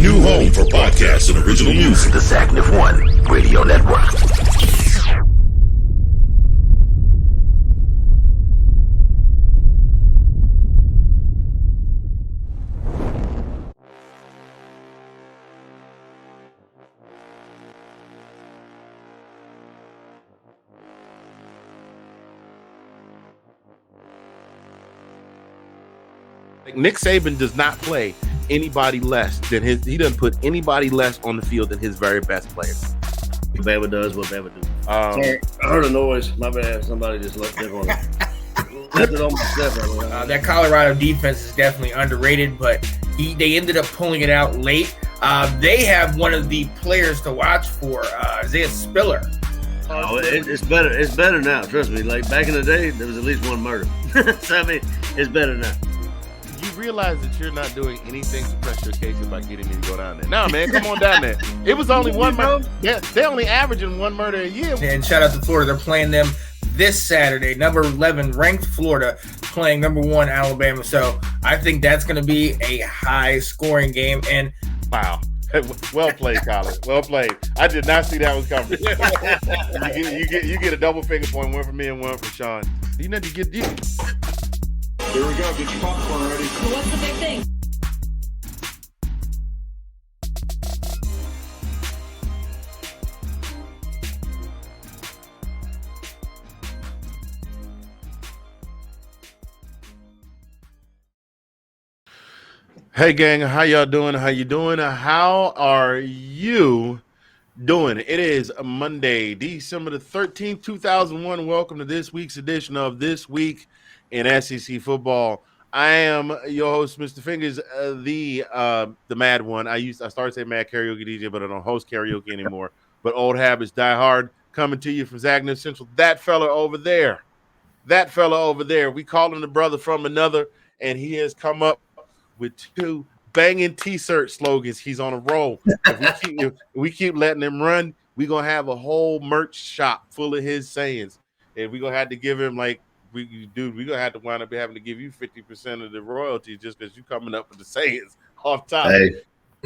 new home for podcasts and original music. The Zagnif One Radio Network. Nick Saban does not play anybody less than his. He doesn't put anybody less on the field than his very best players. What Bama does, what Bama do. Sorry, I heard a noise. My bad. Somebody just left it on left it on my step. that Colorado defense is definitely underrated, but they ended up pulling it out late. They have one of the players to watch for, Isaiah Spiller. Oh, it's better. It's better now. Trust me. Like back in the day, there was at least one murder. So I mean, it's better now. You realize that you're not doing anything to press your case by getting me to go down there. No, man, come on down there. It was only one murder. Yeah, they're only averaging one murder a year. And shout out to Florida. They're playing them this Saturday. Number 11 ranked Florida playing number 1 Alabama. So I think that's going to be a high scoring game. And wow. Well played, Collin. Well played. I did not see that was coming. you get a double finger point, one for me and one for Sean. You need to get you. Here we go. Get your popcorn ready. What's the big thing? Hey, gang. How y'all doing? How you doing? How are you doing? It is Monday, December the 13th, 2001. Welcome to this week's edition of This Week in SEC Football. I am your host, Mr. Fingaz, the mad one. I started saying mad karaoke DJ, but I don't host karaoke anymore. But old habits die hard. Coming to you from Zagnif Socials. That fella over there. We call him the brother from another, and he has come up with 2 banging T-shirt slogans. He's on a roll. If we keep letting him run, we're going to have a whole merch shop full of his sayings. And we're going to have to give him we're going to have to wind up having to give you 50% of the royalties just because you're coming up with the sayings off top. Hey.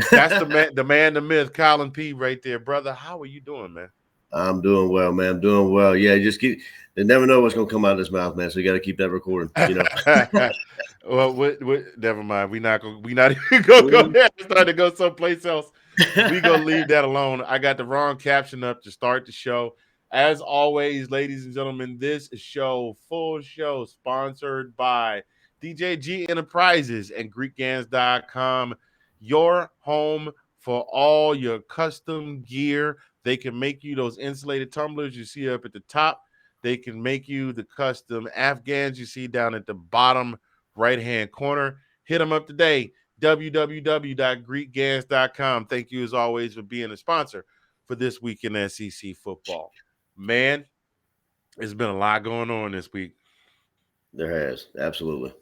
That's the man, the myth, Collin P. right there. Brother, how are you doing, man? I'm doing well, man. I'm doing well. Yeah, you never know what's going to come out of this mouth, man. So you got to keep that recording, you know. Well, never mind. We not even go there. Start to go someplace else. We gonna leave that alone. I got the wrong caption up to start the show. As always, ladies and gentlemen, this full show, sponsored by DJG Enterprises and GreekGans.com, your home for all your custom gear. They can make you those insulated tumblers you see up at the top. They can make you the custom Afghans you see down at the bottom right-hand corner. Hit them up today, www.greekgans.com. Thank you, as always, for being a sponsor for This Week in SEC Football. Man, there's been a lot going on this week. There has, absolutely.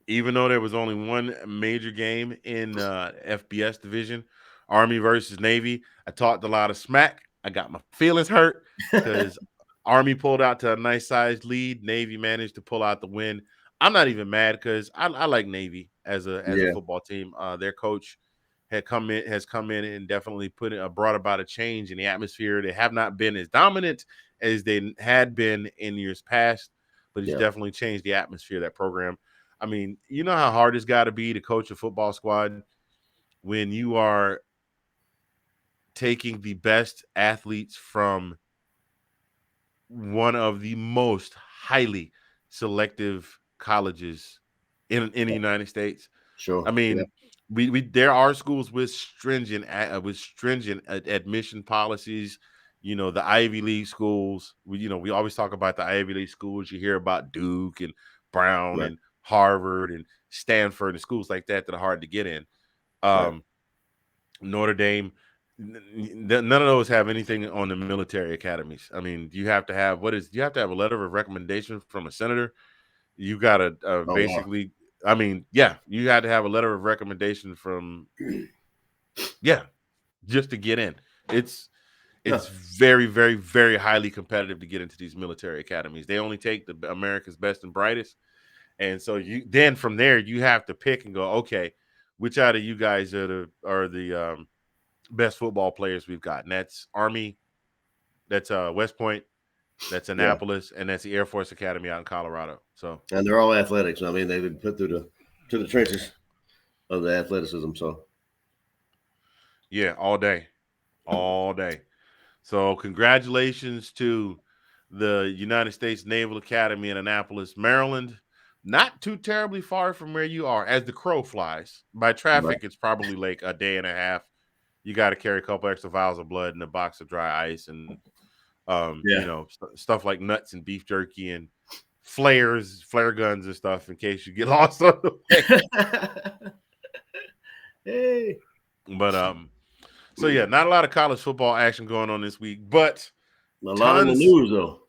Even though there was only one major game in FBS division, Army versus Navy, I talked a lot of smack. I got my feelings hurt because Army pulled out to a nice-sized lead. Navy managed to pull out the win. I'm not even mad because I like Navy as a football team. Their coach has come in and definitely brought about a change in the atmosphere. They have not been as dominant as they had been in years past, but he's definitely changed the atmosphere of that program. I mean, you know how hard it's got to be to coach a football squad when you are taking the best athletes from one of the most highly selective colleges in the United States. Sure. I mean, we there are schools with stringent admission policies. You know, the Ivy League schools. We always talk about the Ivy League schools. You hear about Duke and Brown and Harvard and Stanford and schools like that are hard to get in. Notre Dame. None of those have anything on the military academies. I mean, you have to have a letter of recommendation from a senator. You got to basically. Wow. I mean, you had to have a letter of recommendation from, just to get in. It's very, very, very highly competitive to get into these military academies. They only take the America's best and brightest, And so from there you have to pick and go, okay, which out of you guys are the best football players we've got? And that's Army, that's West Point, that's Annapolis, and that's the Air Force Academy out in Colorado. So, and they're all athletics. I mean, they've been put through the trenches of the athleticism. So, yeah, all day. So, congratulations to the United States Naval Academy in Annapolis, Maryland. Not too terribly far from where you are, as the crow flies. By traffic, It's probably like a day and a half. You got to carry a couple extra vials of blood and a box of dry ice, and stuff like nuts and beef jerky and flare guns and stuff in case you get lost on the way. Hey, but so yeah, not a lot of college football action going on this week, but a lot in the news though.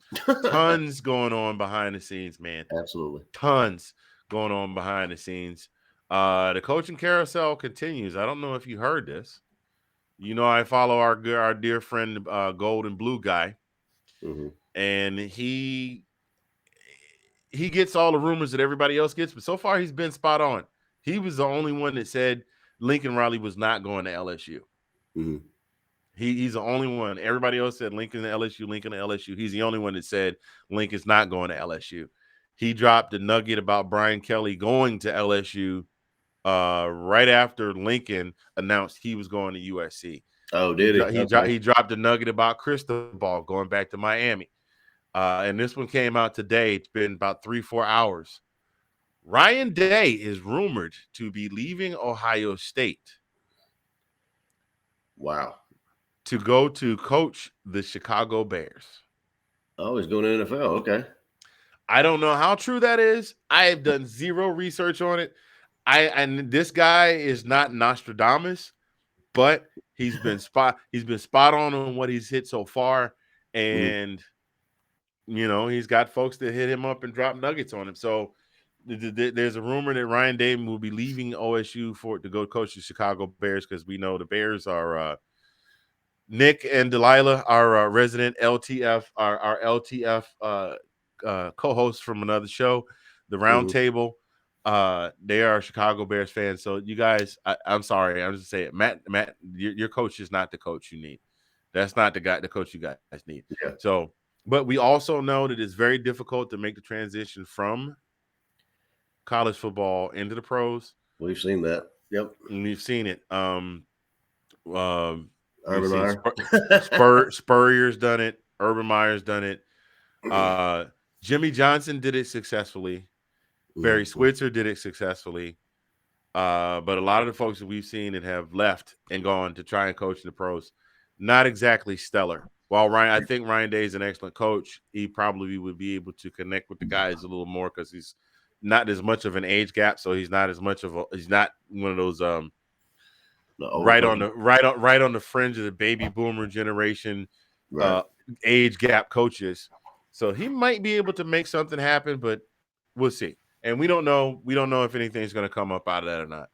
Tons going on behind the scenes, man. Absolutely. Tons going on behind the scenes. The coaching carousel continues. I don't know if you heard this. You know, I follow our dear friend Gold and Blue guy, and he gets all the rumors that everybody else gets, but so far he's been spot on. He was the only one that said Lincoln Riley was not going to LSU. He's the only one. Everybody else said Lincoln to LSU, Lincoln to LSU. He's the only one that said Lincoln's not going to LSU. He dropped a nugget about Brian Kelly going to LSU right after Lincoln announced he was going to USC. Oh, did he? He dropped a nugget about Cristobal going back to Miami. And this one came out today. It's been about 3-4 hours. Ryan Day is rumored to be leaving Ohio State. Wow. To go to coach the Chicago Bears. Oh, he's going to NFL. Okay. I don't know how true that is. I have done zero research on it. And this guy is not Nostradamus, but he's been spot on what he's hit so far. And he's got folks that hit him up and drop nuggets on him. So there's a rumor that Ryan Day will be leaving OSU to go coach the Chicago Bears, because we know the Bears are Nick and Delilah, our resident LTF, our LTF co-hosts from another show, the Round Table. They are Chicago Bears fans. So you guys, I'm sorry, I'm just saying, Matt, your coach is not the coach you need. That's not the coach you guys need. Yeah. So, but we also know that it's very difficult to make the transition from college football into the pros. We've seen that. Yep. And we've seen it. Urban Meyer. Spurrier's done it. Urban Meyer's done it. Jimmy Johnson did it successfully. Barry Switzer did it successfully. But a lot of the folks that we've seen that have left and gone to try and coach in the pros, not exactly stellar. While I think Ryan Day is an excellent coach, he probably would be able to connect with the guys a little more because he's not as much of an age gap. So he's not one of those right on the fringe of the baby boomer generation age gap coaches. So he might be able to make something happen, but we'll see. And we don't know if anything's going to come up out of that or not.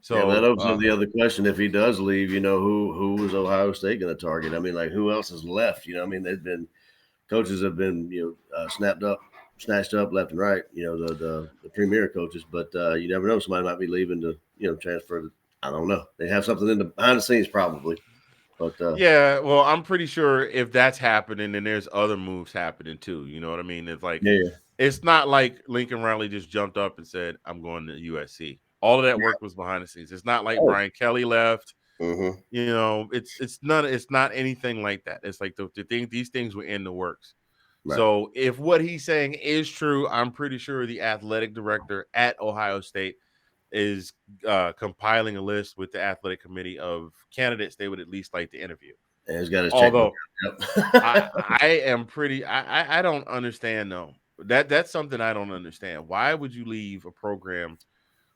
So that opens up the other question. If he does leave, who was Ohio State going to target? I mean, like, who else is left? I mean, coaches have been, snatched up left and right, the premier coaches, but you never know. Somebody might be leaving to, transfer to, I don't know. They have something behind the scenes probably. But yeah, well, I'm pretty sure if that's happening, then there's other moves happening too. You know what I mean? It's like, It's not like Lincoln Riley just jumped up and said, I'm going to USC. All of that work was behind the scenes. It's not like Brian Kelly left. It's not anything like that. It's like these things were in the works. Right. So if what he's saying is true, I'm pretty sure the athletic director at Ohio State is compiling a list with the athletic committee of candidates they would at least like to interview. And he's got his Although I don't understand though. That's something I don't understand. Why would you leave a program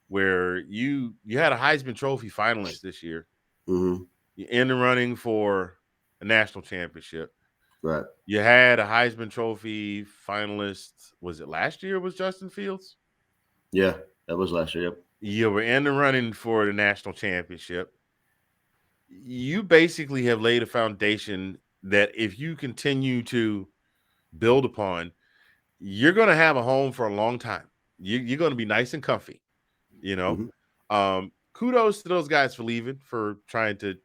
where you had a Heisman Trophy finalist this year? You're in the running for a national championship. Right. You had a Heisman Trophy finalist. Was it last year? Was Justin Fields? Yeah, that was last year. Yep. You were in the running for the national championship. You basically have laid a foundation that if you continue to build upon, you're going to have a home for a long time. you're going to be nice and comfy, you know. Mhm. Kudos to those guys for leaving, for trying to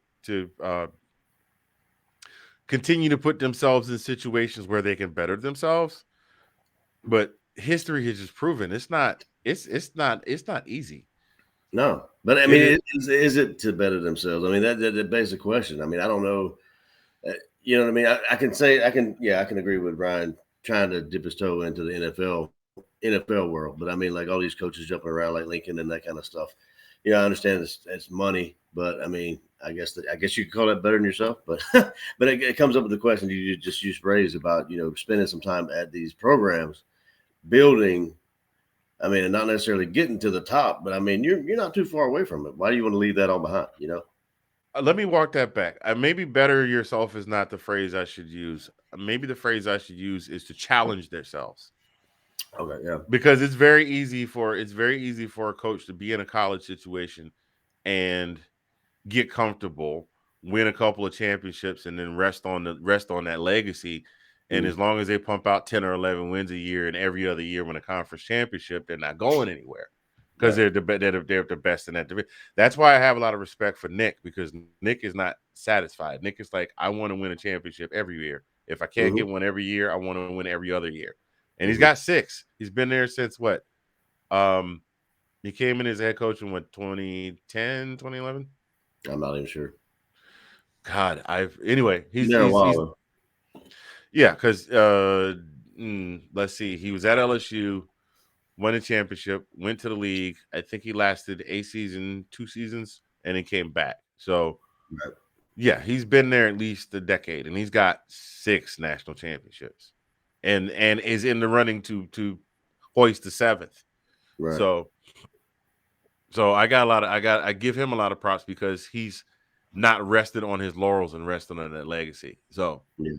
continue to put themselves in situations where they can better themselves. But history has just proven it's not easy. No, but I It mean, is. is it to better themselves? I mean, that begs the question. I mean, I don't know. You know what I mean? I can say I can agree with Ryan trying to dip his toe into the NFL world, but I mean, like all these coaches jumping around like Lincoln and that kind of stuff. Yeah, I understand it's money, but I mean, I guess you could call that better than yourself. But but it comes up with the question you just raised about spending some time at these programs, building. I mean, and not necessarily getting to the top, but I mean, you're not too far away from it. Why do you want to leave that all behind? Let me walk that back. Maybe better yourself is not the phrase I should use. Maybe the phrase I should use is to challenge themselves. Okay, yeah, Because it's very easy for a coach to be in a college situation and get comfortable, win a couple of championships, and then rest on that legacy. And as long as they pump out 10 or 11 wins a year, and every other year win a conference championship, they're not going anywhere because right. they're the best in that division. That's why I have a lot of respect for Nick, because Nick is not satisfied. Nick is like, I want to win a championship every year. If I can't get one every year, I want to win every other year. And he's got 6. He's been there since what? He came in as head coach in what, 2010, 2011? I'm not even sure. God, he's Been a while. yeah, because let's see, he was at LSU, won a championship, went to the league. I think he lasted a season, 2 seasons, and then came back. So Right. yeah, he's been there at least a decade, and he's got 6 national championships, and is in the running to hoist the 7th. Right. So I give him a lot of props because he's not rested on his laurels and rested on that legacy. So Yeah.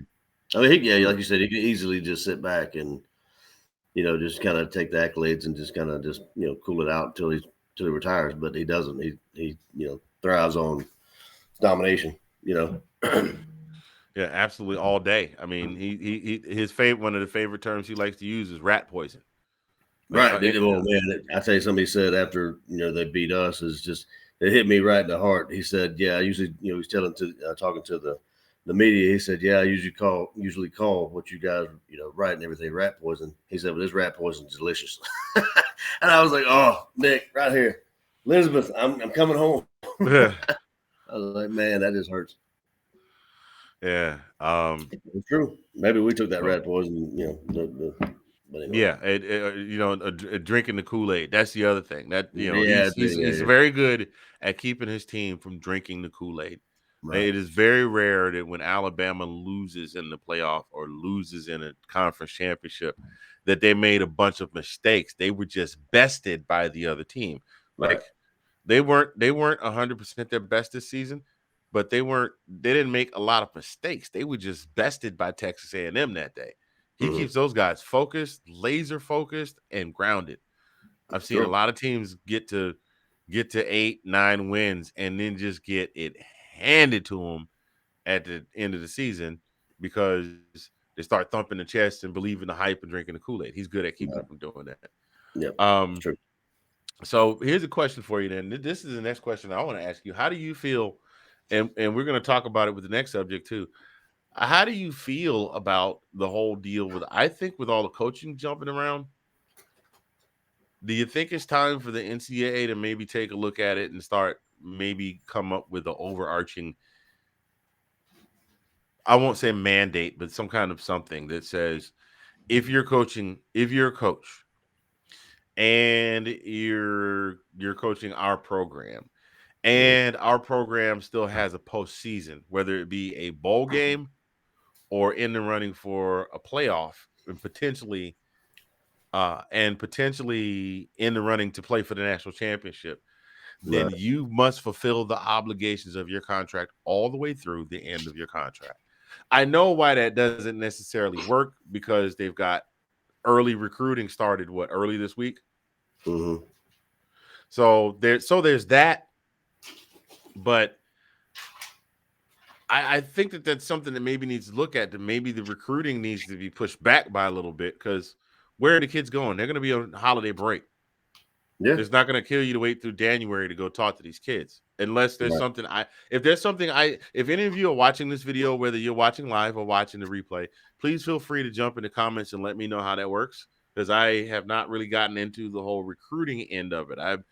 I mean, like you said, he could easily just sit back and just kind of take the accolades and just kind of cool it out until he retires. But he doesn't. He thrives on domination. yeah, absolutely all day. I mean, his one of the favorite terms he likes to use is rat poison. Like, Right. Well, man, I tell you, somebody said after they beat us is just it hit me right in the heart. He said, "Yeah, I usually he's talking to the media. He said, "Yeah, I usually call what you guys write and everything rat poison." He said, "But this rat poison is delicious." And I was like, "Oh, Nick, right here, Elizabeth, I'm coming home." I was like, "Man, that just hurts." Yeah. It's true. Maybe we took that rat poison. But anyway. Yeah, drinking the Kool-Aid. That's the other thing. That Yeah, he's very good at keeping his team from drinking the Kool-Aid. right. It is very rare that when Alabama loses in the playoff or loses in a conference championship, that they made a bunch of mistakes. They were just bested by the other team. Right. Like they weren't 100% their best this season, but they didn't make a lot of mistakes. They were just bested by Texas A&M that day. He keeps those guys focused, laser focused, and grounded. I've seen a lot of teams get to 8, 9 wins and then just get it handed to them at the end of the season because they start thumping the chest and believing the hype and drinking the Kool-Aid. He's good at keeping them from doing that. Yeah. True. So here's a question for you then. This is the next question I want to ask you. How do you feel? And we're going to talk about it with the next subject too. How do you feel about the whole deal with all the coaching jumping around? Do you think it's time for the NCAA to maybe take a look at it and start maybe come up with an overarching, I won't say mandate, but some kind of something that says if you're a coach and you're coaching our program and our program still has a postseason, whether it be a bowl game or in the running for a playoff and potentially in the running to play for the national championship, then Right. you must fulfill the obligations of your contract all the way through the end of your contract. I know why that doesn't necessarily work because they've got early recruiting started early this week. Mm-hmm. So there's that, but I think that's something that maybe needs to look at. That maybe the recruiting needs to be pushed back by a little bit because where are the kids going? They're going to be on holiday break. Yeah. It's not going to kill you to wait through January to go talk to these kids, unless there's Right. something if any of you are watching this video, whether you're watching live or watching the replay, please feel free to jump in the comments and let me know how that works, because I have not really gotten into the whole recruiting end of it. I'm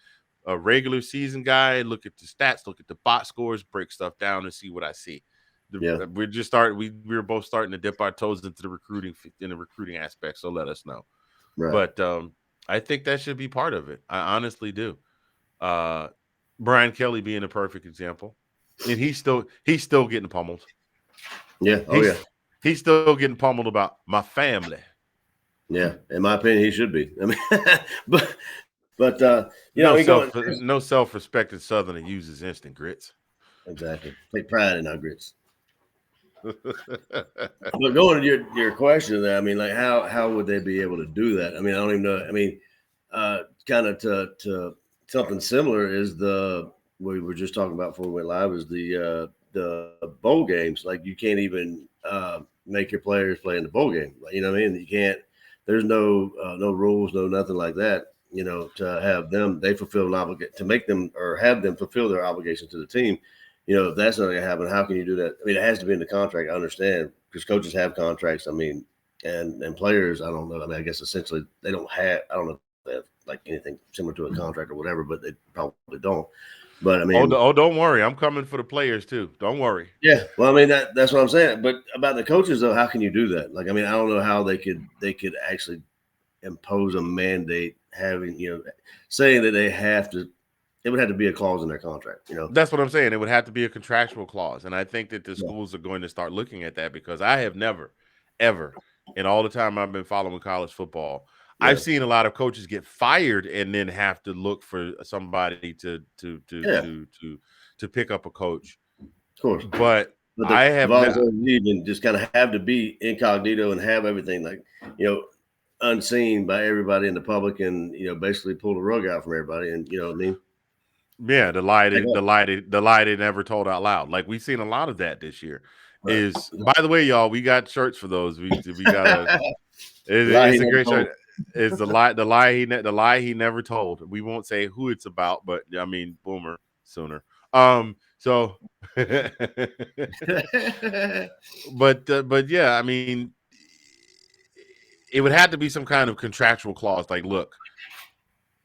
a regular season guy, look at the stats, look at the box scores, break stuff down and see what I see. We're just starting. We're both starting to dip our toes into the recruiting aspect. So let us know. Right. But I think that should be part of it. I honestly do. Brian Kelly being a perfect example, and he's still getting pummeled. Yeah. Oh, He's still getting pummeled about my family. Yeah. In my opinion, he should be. I mean, but no self-respecting Southerner uses instant grits. Exactly. Take pride in our grits. But going to your question there, I mean, like how would they be able to do that? I mean, I don't even know. I mean, kind of to something similar is we were just talking about before we went live is the bowl games. Like you can't even make your players play in the bowl game. You know what I mean? You can't. There's no rules, no nothing like that. You know, to have them, they fulfill an obligation to make them or have them fulfill their obligation to the team. You know, if that's not going to happen, how can you do that? I mean, it has to be in the contract. I understand because coaches have contracts. I mean, and players, I don't know. I mean, I guess essentially they don't have. I don't know if they have like anything similar to a contract or whatever, but they probably don't. But I mean, don't worry, I'm coming for the players too. Don't worry. Yeah, well, I mean that's what I'm saying. But about the coaches though, how can you do that? Like, I mean, I don't know how they could actually impose a mandate having saying that they have to. It would have to be a clause in their contract, That's what I'm saying. It would have to be a contractual clause. And I think that the schools are going to start looking at that, because I have never, ever, in all the time I've been following college football, I've seen a lot of coaches get fired and then have to look for somebody to pick up a coach. Of course. But I have and just kind of have to be incognito and have everything unseen by everybody in the public, and basically pull the rug out from everybody, and you know what I mean. Yeah, the lie they never told out loud. Like we've seen a lot of that this year. Right. Is by the way, y'all, we got shirts for those. We got it's a great shirt. It's the lie he never told. We won't say who it's about, but I mean Boomer Sooner. So but yeah, I mean it would have to be some kind of contractual clause. Like, look,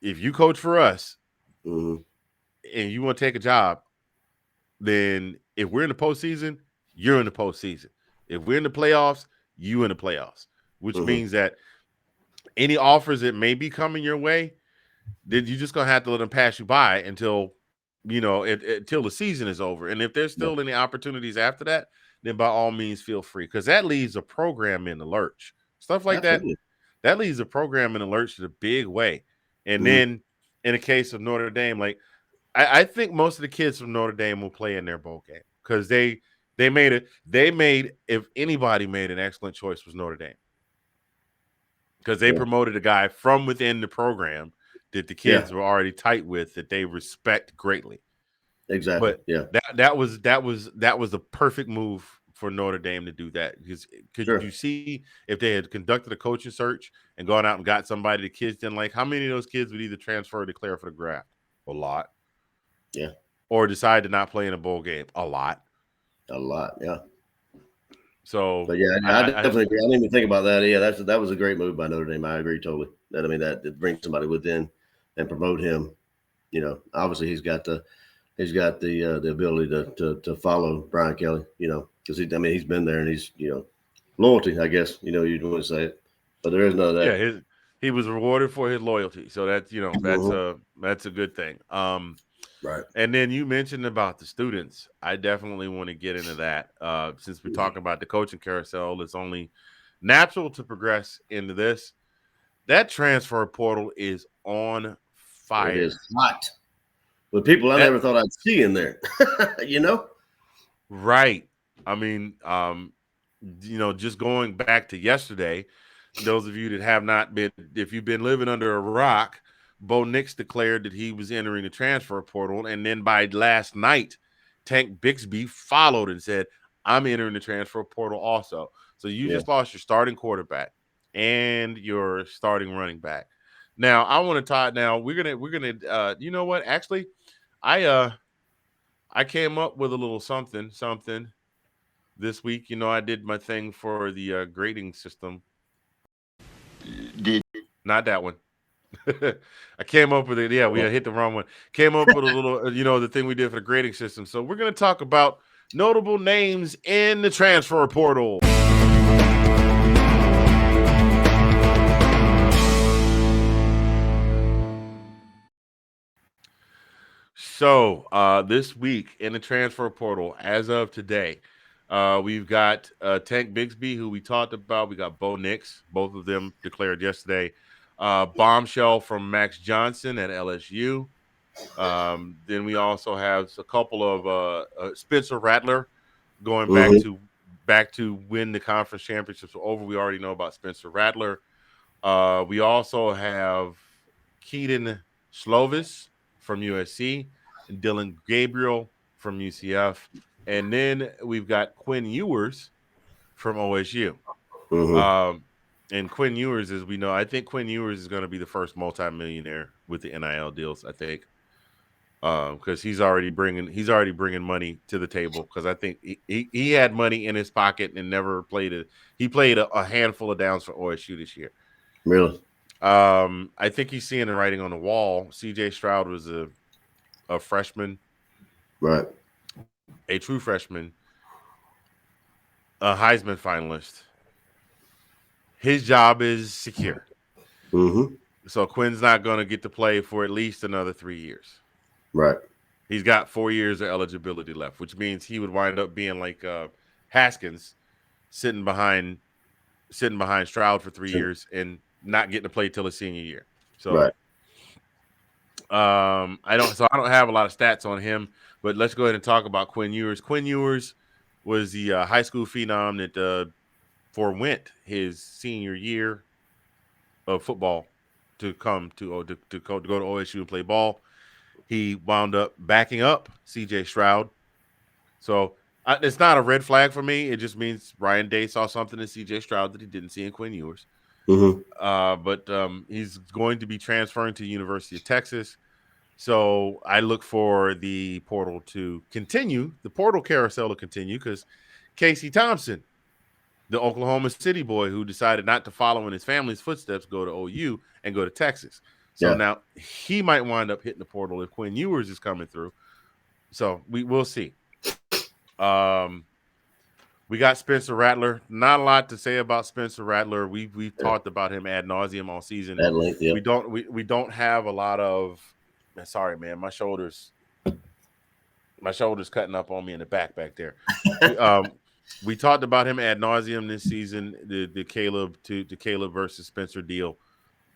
if you coach for us, mm-hmm. and you want to take a job, then if we're in the postseason, you're in the postseason. If we're in the playoffs, you in the playoffs, which means that any offers that may be coming your way, then you're just going to have to let them pass you by until, until the season is over. And if there's still any opportunities after that, then by all means feel free, because that leaves a program in the lurch. Stuff like that leaves a program in the lurch in a big way. And then in the case of Notre Dame, like, I think most of the kids from Notre Dame will play in their bowl game, because they made if anybody made an excellent choice was Notre Dame, because they promoted a guy from within the program that the kids were already tight with, that they respect greatly. Exactly. But that was the perfect move for Notre Dame to do that, because you see if they had conducted a coaching search and gone out and got somebody the kids didn't like, how many of those kids would either transfer or declare for the draft? A lot. Yeah. Or decide to not play in a bowl game. A lot. Yeah. So, but I definitely agree. I didn't even think about that. Yeah, that was a great move by Notre Dame. I agree totally. That it brings somebody within and promote him. Obviously he's got the ability to follow Brian Kelly. Because he's been there, and he's loyalty. I guess you'd want to say it, but there is none of that. Yeah, he was rewarded for his loyalty, so that's that's a good thing. Right. And then you mentioned about the students. I definitely want to get into that. Since we're talking about the coaching carousel, it's only natural to progress into this. That transfer portal is on fire. It is hot. With people I never thought I'd see in there. Right. I mean, just going back to yesterday, those of you that have not been, if you've been living under a rock, Bo Nix declared that he was entering the transfer portal. And then by last night, Tank Bixby followed and said, I'm entering the transfer portal also. So you just lost your starting quarterback and your starting running back. Now, I want to talk. Now, we're gonna. You know what? Actually, I came up with a little something this week. You know, I did my thing for the grading system. Not that one. I came up with it. Yeah, we hit the wrong one. Came up with a little, the thing we did for the grading system. So we're going to talk about notable names in the transfer portal. So this week in the transfer portal, as of today, we've got Tank Bigsby, who we talked about. We got Bo Nix. Both of them declared yesterday. Bombshell from Max Johnson at LSU. Then we also have a couple of Spencer Rattler going back to win the conference championships over. We already know about Spencer Rattler. We also have Keaton Slovis from USC and Dylan Gabriel from UCF. And then we've got Quinn Ewers from OSU. And Quinn Ewers, as we know, I think Quinn Ewers is going to be the first multimillionaire with the NIL deals, I think. Because he's already bringing money to the table. Because I think he had money in his pocket and never played it. He played a handful of downs for OSU this year. Really? I think he's seeing the writing on the wall. CJ Stroud was a freshman, right? A true freshman, a Heisman finalist. His job is secure. So Quinn's not going to get to play for at least another 3 years. Right. He's got 4 years of eligibility left, which means he would wind up being like Haskins, sitting behind Stroud for 3 years and not getting to play till his senior year. So, right. I don't have a lot of stats on him, but let's go ahead and talk about Quinn Ewers. Quinn Ewers was the high school phenom that forewent his senior year of football to come to go to OSU and play ball. He wound up backing up CJ Stroud. So it's not a red flag for me. It just means Ryan Day saw something in CJ Stroud that he didn't see in Quinn Ewers. But he's going to be transferring to the University of Texas. So I look for the portal to continue, the portal carousel to continue, because Casey Thompson, the Oklahoma City boy who decided not to follow in his family's footsteps, go to OU and go to Texas. So now he might wind up hitting the portal if Quinn Ewers is coming through. So will see. We got Spencer Rattler. Not a lot to say about Spencer Rattler. We've talked about him ad nauseum all season. At length, yeah. We don't have a lot of. Sorry, man, my shoulders cutting up on me in the back there. We talked about him ad nauseum this season. The Caleb versus Spencer deal.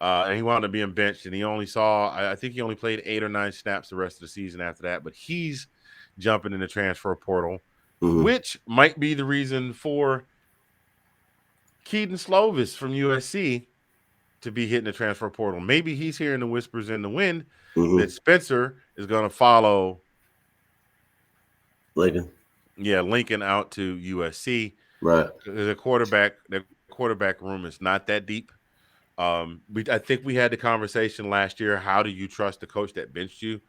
And he wound up being benched, and I think he only played 8 or 9 snaps the rest of the season after that. But he's jumping in the transfer portal, which might be the reason for Keaton Slovis from USC to be hitting the transfer portal. Maybe he's hearing the whispers in the wind that Spencer is going to follow Lincoln out to USC. Right. The quarterback room is not that deep. I think we had the conversation last year. How do you trust the coach that benched you?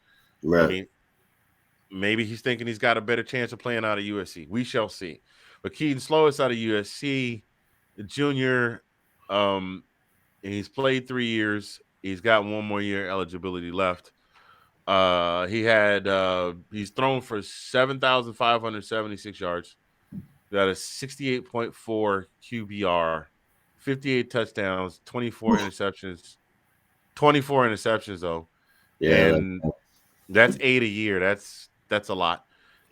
Right. I mean, maybe he's thinking he's got a better chance of playing out of USC. We shall see. But Keaton Slovis out of USC, the junior, and he's played 3 years. He's got 1 more year eligibility left. He's thrown for 7,576 yards. Got a 68.4 QBR. 58 touchdowns, 24 interceptions. 24 interceptions though. Yeah. And that's 8 a year. That's a lot.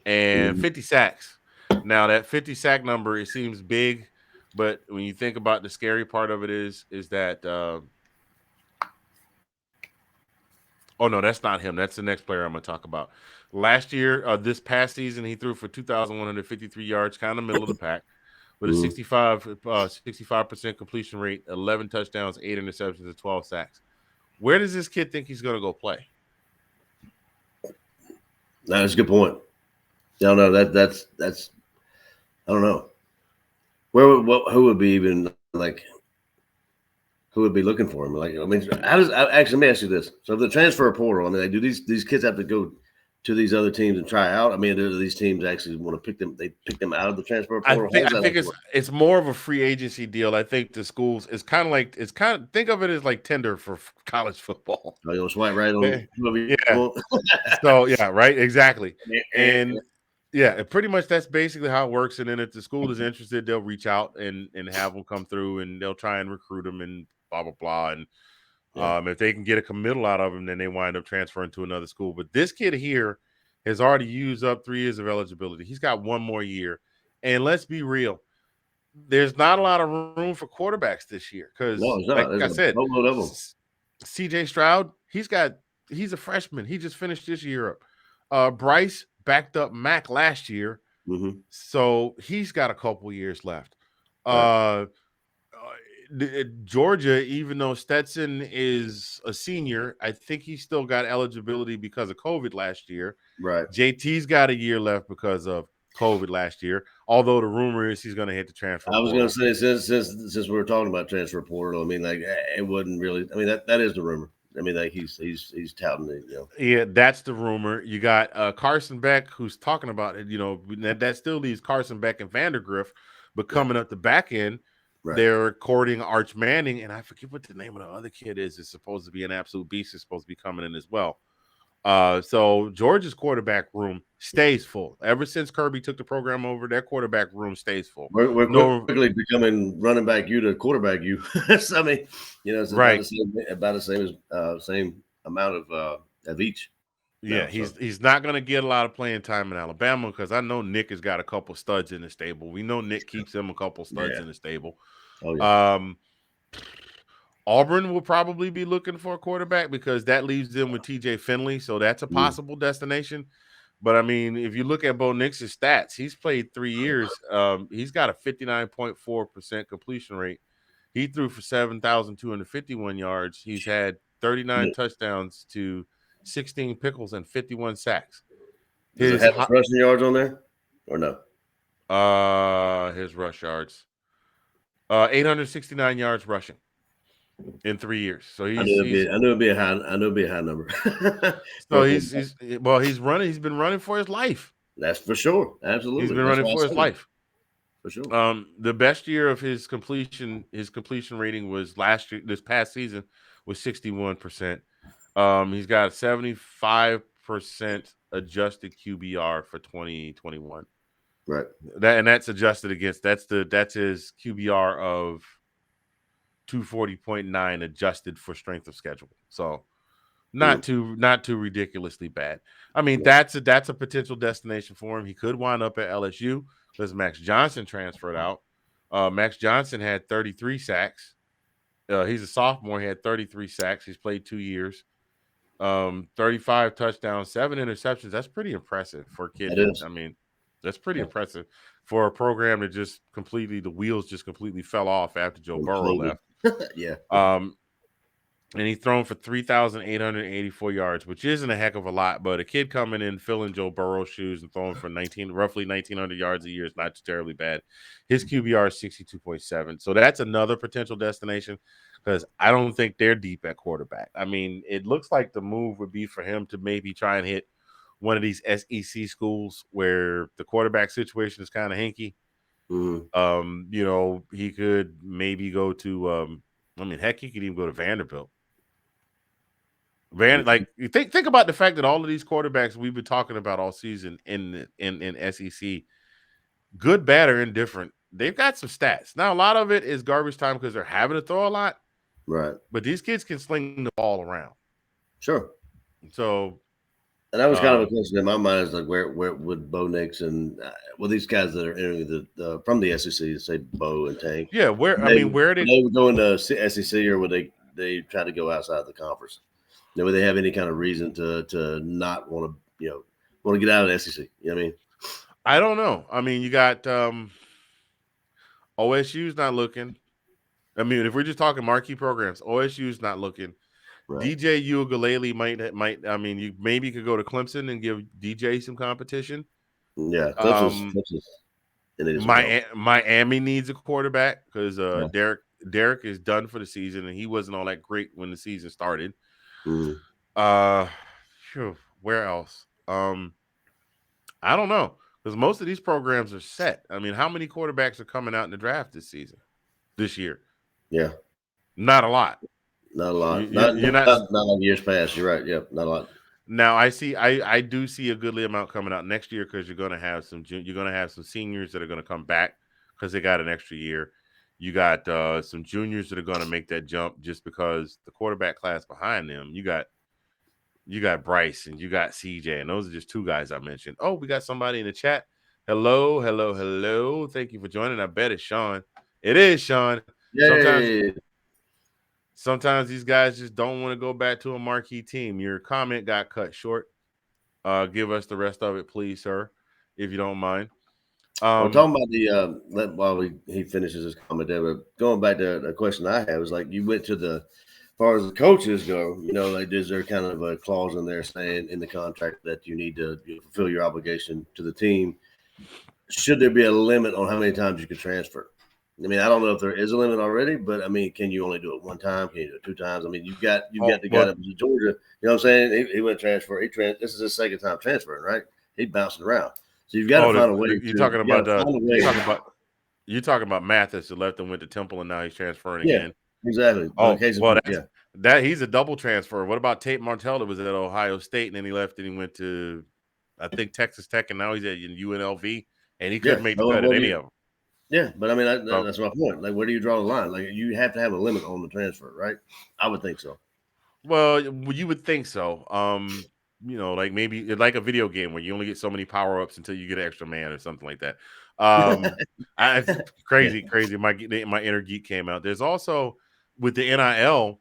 And 50 sacks. Now that 50 sack number, it seems big, but when you think about the scary part of it is that oh no, that's not him. That's the next player I'm going to talk about. Last year, this past season, he threw for 2,153 yards, kind of middle of the pack. With a 65% completion rate, 11 touchdowns, 8 interceptions, and 12 sacks. Where does this kid think he's going to go play? That's a good point. I don't know. That's I don't know. Who would be even like who would be looking for him? Like, I mean, actually, let me ask you this. So the transfer portal, I mean, like, do these kids have to go to these other teams and try out? I mean, do these teams actually want to pick them? They pick them out of the transfer portal? I think it's more of a free agency deal. I think the schools think of it as like Tinder for college football. Oh, you'll swipe right on whoever you want. So yeah, right, exactly. And yeah, pretty much that's basically how it works. And then if the school is interested, they'll reach out and have them come through, and they'll try and recruit them and blah blah blah. And if they can get a committal out of them, then they wind up transferring to another school. But this kid here has already used up 3 years of eligibility. He's got 1 more year. And let's be real, there's not a lot of room for quarterbacks this year because, like I said, CJ Stroud, he's a freshman. He just finished this year up. Bryce backed up Mac last year, so he's got a couple years left. Georgia, even though Stetson is a senior, I think he still got eligibility because of COVID last year. Right. JT's got a year left because of COVID last year. Although the rumor is he's going to hit the transfer. I was going to say since we were talking about transfer portal, I mean, like it wouldn't really. I mean, that is the rumor. I mean, like he's touting it. Yeah, that's the rumor. You got Carson Beck, who's talking about it. That still leaves Carson Beck and Vandergriff, but coming up the back end. Right. They're courting Arch Manning, and I forget what the name of the other kid is. It's supposed to be an absolute beast. It's supposed to be coming in as well. So Georgia's quarterback room stays full. Ever since Kirby took the program over, their quarterback room stays full. We're quickly becoming running back you to quarterback you. I mean, it's right. about the same amount of each. Yeah, he's not going to get a lot of playing time in Alabama because I know Nick has got a couple studs in the stable. We know Nick keeps him a couple studs in the stable. Oh, yeah. Auburn will probably be looking for a quarterback because that leaves them with TJ Finley, so that's a possible destination. But, I mean, if you look at Bo Nix's stats, he's played 3 years. He's got a 59.4% completion rate. He threw for 7,251 yards. He's had 39 touchdowns to 16 pickles and 51 sacks. Does it have rushing yards on there or no? His rush yards, 869 yards rushing in 3 years. So I knew it'd be a high number. So he's been running for his life. That's for sure. Absolutely, he's been running for his life. For sure. The best year of his completion rating was this past season was 61%. He's got 75% adjusted QBR for 2021. Right. That's adjusted against that's his QBR of 240.9 adjusted for strength of schedule. So not too ridiculously bad. I mean, that's a potential destination for him. He could wind up at LSU because Max Johnson transferred out. Max Johnson had 33 sacks. He's a sophomore. He had 33 sacks. He's played 2 years. 35 touchdowns, 7 interceptions. That's pretty impressive for a kid. I mean, that's pretty impressive for a program that the wheels just completely fell off after Joe Burrow left. Yeah. And he's thrown for 3,884 yards, which isn't a heck of a lot, but a kid coming in, filling Joe Burrow's shoes and throwing for roughly 1,900 yards a year is not terribly bad. His QBR is 62.7. So that's another potential destination because I don't think they're deep at quarterback. I mean, it looks like the move would be for him to maybe try and hit one of these SEC schools where the quarterback situation is kind of hinky. He could maybe go to heck, he could even go to Vanderbilt. You think about the fact that all of these quarterbacks we've been talking about all season in SEC, good, bad, or indifferent, they've got some stats. Now, a lot of it is garbage time because they're having to throw a lot. Right. But these kids can sling the ball around. Sure. So, and that was kind of a question in my mind is like where would Bo Nix and these guys that are entering from the SEC, say Bo and Tank. Yeah, where they would go into SEC or would they try to go outside the conference? Would they have any kind of reason to not want to get out of the SEC? You know what I mean? I don't know. I mean, you got OSU's not looking. I mean, if we're just talking marquee programs, OSU's not looking. Right. DJ Uiagalelei might. I mean, you maybe could go to Clemson and give DJ some competition. Yeah, Clemson's Miami needs a quarterback because Derek is done for the season, and he wasn't all that great when the season started. Mm. Where else? I don't know, because most of these programs are set. I mean, how many quarterbacks are coming out in the draft this year? Yeah, Not a lot. not a lot. You're not. Not like years past. You're right. Yep, not a lot. Now I do see a goodly amount coming out next year, because you're going to have some seniors that are going to come back because they got an extra year. You got some juniors that are going to make that jump just because the quarterback class behind them. You got Bryce and you got CJ, and those are just two guys I mentioned. Oh, we got somebody in the chat. Hello. Thank you for joining. I bet it's Sean. It is Sean. Yay. Sometimes these guys just don't want to go back to a marquee team. Your comment got cut short. Give us the rest of it, please, sir, if you don't mind. We're talking about while he finishes his comment there, but going back to the question I had was like, you went to as far as the coaches go, like, is there kind of a clause in there saying in the contract that you need to fulfill your obligation to the team? Should there be a limit on how many times you can transfer? I mean, I don't know if there is a limit already, but I mean, can you only do it one time? Can you do it two times? I mean, you've got the guy that was in Georgia. You know what I'm saying? He went transfer. This is his second time transferring, right? He's bouncing around. So you've got to find a way. You're talking about Mathis, who left and went to Temple, and now he's transferring again. Exactly. He's a double transfer. What about Tate Martell, that was at Ohio State, and then he left and he went to, I think, Texas Tech, and now he's at UNLV, and he couldn't make the cut at any of them. Yeah, but I mean, that's my point. Like, where do you draw the line? Like, you have to have a limit on the transfer, right? I would think so. Well, you would think so. Like maybe like a video game where you only get so many power-ups until you get an extra man or something like that. Crazy. My inner geek came out. There's also, with the NIL,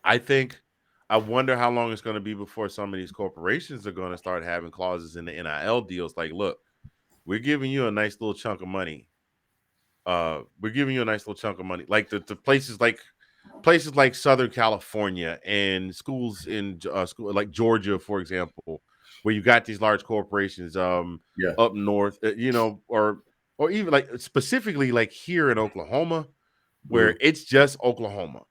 I wonder how long it's going to be before some of these corporations are going to start having clauses in the NIL deals. Like, look, we're giving you a nice little chunk of money. Like the places like Southern California and schools in like Georgia, for example, where you got these large corporations up north, or even like specifically like here in Oklahoma, where it's just Oklahoma,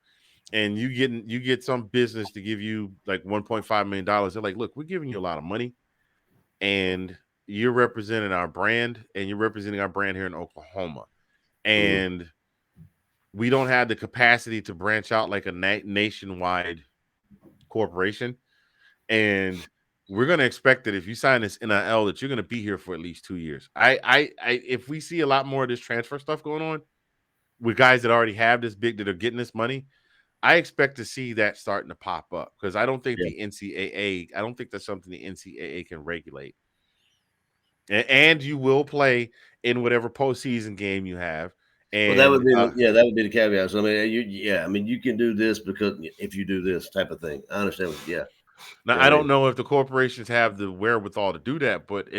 and you get some business to give you like $1.5 million. They're like, look, we're giving you a lot of money, and you're representing our brand, and you're representing our brand here in Oklahoma, and we don't have the capacity to branch out like a nationwide corporation. And we're going to expect that if you sign this NIL, that you're going to be here for at least 2 years. If we see a lot more of this transfer stuff going on with guys that already have this big, that are getting this money, I expect to see that starting to pop up, because I don't think the NCAA, I don't think that's something the NCAA can regulate. And you will play in whatever postseason game you have. And that would be the caveat. So I mean, you can do this because if you do this type of thing, I understand. Now, I don't know if the corporations have the wherewithal to do that, but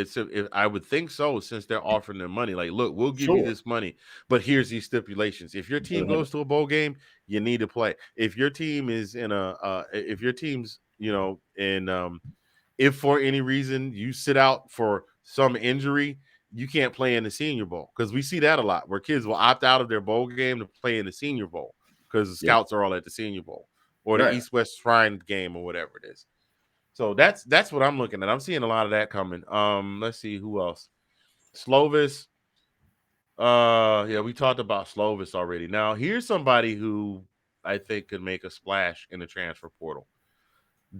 I would think so, since they're offering them money. Like, look, we'll give you this money, but here's these stipulations. If your team goes to a bowl game, you need to play. If your team is if your team's, if for any reason you sit out for some injury, you can't play in the Senior Bowl, because we see that a lot, where kids will opt out of their bowl game to play in the Senior Bowl because the scouts are all at the Senior Bowl or the East-West Shrine game or whatever it is. So that's what I'm looking at. I'm seeing a lot of that coming. Let's see who else. Slovis. We talked about Slovis already. Now, here's somebody who I think could make a splash in the transfer portal.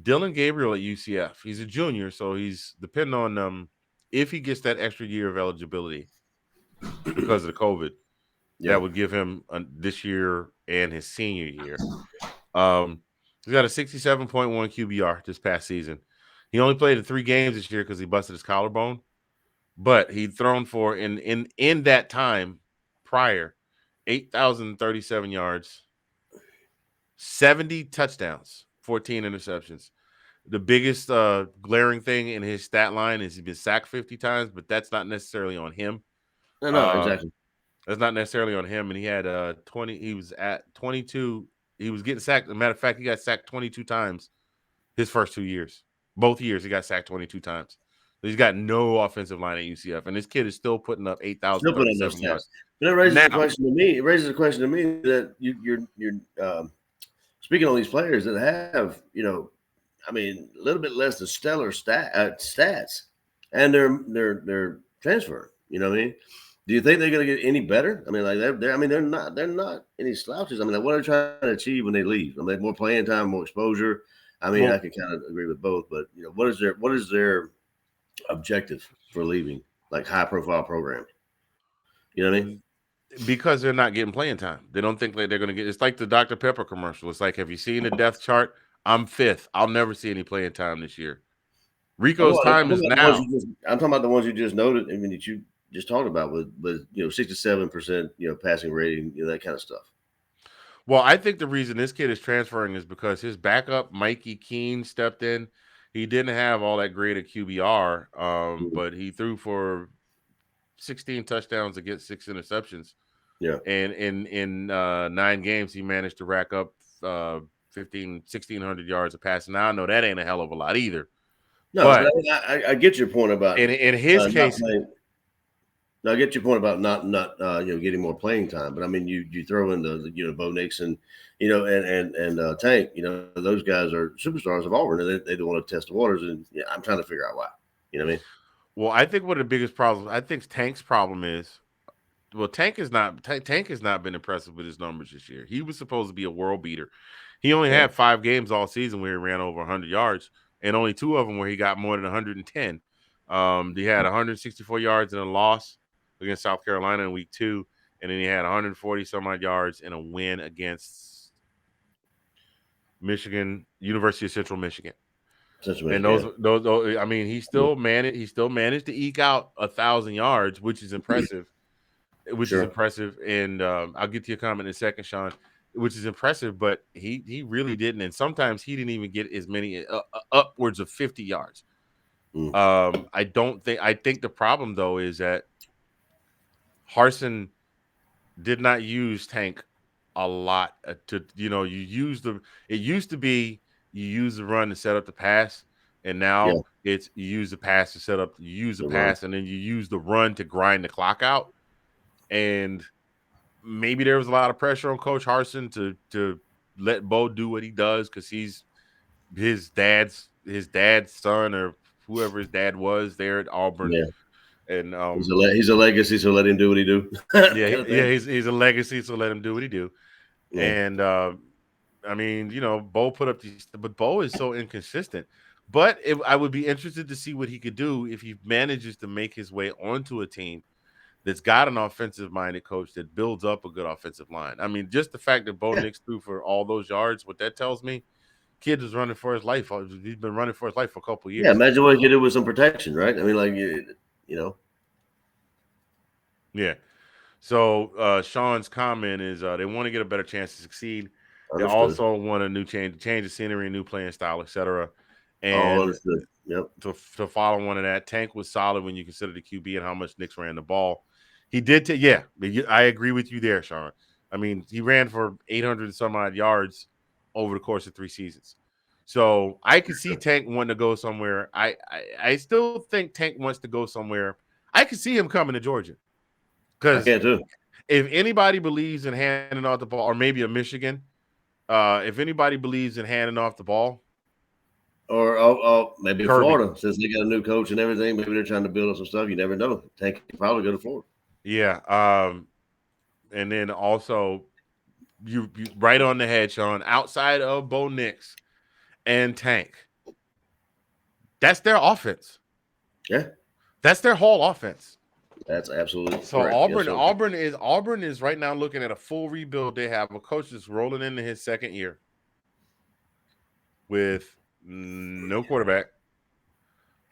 Dylan Gabriel at UCF. He's a junior, so he's depending on if he gets that extra year of eligibility because of the COVID, that would give him this year and his senior year. He's got a 67.1 QBR this past season. He only played in 3 games this year because he busted his collarbone, but he'd thrown for in that time prior 8,037 yards, 70 touchdowns, 14 interceptions. The biggest glaring thing in his stat line is he's been sacked 50 times, but that's not necessarily on him. No, exactly. That's not necessarily on him. And he had 20. He was at 22. He was getting sacked. As a matter of fact, he got sacked 22 times his first 2 years. Both years he got sacked 22 times. He's got no offensive line at UCF, and this kid is still putting up Still putting in those 8,037 yards. stats. But that raises the Now, question to me. It raises a question to me that you're speaking on these players that have, I mean, a little bit less than stellar stats, and they're transferring. You know what I mean? Do you think they're going to get any better? I mean, like they're not any slouches. I mean, like, what are they trying to achieve when they leave? I mean, more playing time, more exposure. I mean, Well, I can kind of agree with both, but what is their objective for leaving, like high profile program? You know what I mean? because they're not getting playing time. They don't think that they're going to get. It's like the Dr. Pepper commercial. It's like, have you seen the depth chart? I'm fifth. I'll never see any playing time this year. Rico's time is now. I'm talking about the ones you just noted. I mean, that you just talked about with 67%, passing rating, that kind of stuff. Well, I think the reason this kid is transferring is because his backup, Mikey Keene, stepped in. He didn't have all that great at QBR, but he threw for 16 touchdowns against 6 interceptions. Yeah. And in 9 games, he managed to rack up 1,600 yards of passing. Now, I know that ain't a hell of a lot either. No, but I get your point about in his case. I get your point about not getting more playing time, but I mean you throw in the Bo Nix and and Tank, those guys are superstars of Auburn, and they don't want to test the waters, and I'm trying to figure out why. You know what I mean? Well, I think one of the biggest problems, I think Tank's problem is, Tank has not been impressive with his numbers this year. He was supposed to be a world beater. He only had 5 games all season where he ran over 100 yards, and only 2 of them where he got more than 110. He had 164 yards in a loss against South Carolina in week 2, and then he had 140 some odd yards in a win against Michigan, University of Central Michigan. And those, I mean, he still managed to eke out 1,000 yards, which is impressive. And I'll get to your comment in a second, Sean, which is impressive, but he really didn't. And sometimes he didn't even get as many upwards of 50 yards. I think the problem though is that Harsin did not use Tank a lot it used the run to set up the pass, and now it's you use the pass to set up, you use the pass, and then you use the run to grind the clock out. And maybe there was a lot of pressure on Coach Harsin to let Bo do what he does, because he's his dad's son, or whoever his dad was there at Auburn. Yeah. And he's a legacy, so let him do what he do. He's a legacy, so let him do what he do. Yeah. And I mean, Bo put up these, but Bo is so inconsistent. But I would be interested to see what he could do if he manages to make his way onto a team that's got an offensive-minded coach that builds up a good offensive line. I mean, just the fact that Bo Nix threw for all those yards, what that tells me, kid is running for his life. He's been running for his life for a couple of years. Yeah, imagine what he could do with some protection, right? I mean, like, Yeah. So Sean's comment is they want to get a better chance to succeed. They also want a new change of scenery, new playing style, etc. And to follow one of that, Tank was solid when you consider the QB and how much Nix ran the ball. He did I agree with you there, Sean. I mean, he ran for 800 and some odd yards over the course of 3 seasons. So I could see Tank wanting to go somewhere. I still think Tank wants to go somewhere. I could see him coming to Georgia. Because if anybody believes in handing off the ball, or maybe a Michigan, if anybody believes in handing off the ball, or maybe Florida, since they got a new coach and everything, maybe they're trying to build up some stuff. You never know. Tank can probably go to Florida. Yeah. And then also, you right on the head, Sean. Outside of Bo Nix and Tank, that's their offense. Yeah, that's their whole offense. That's absolutely so correct. Auburn is right now looking at a full rebuild. They have a coach that's rolling into his second year with no quarterback,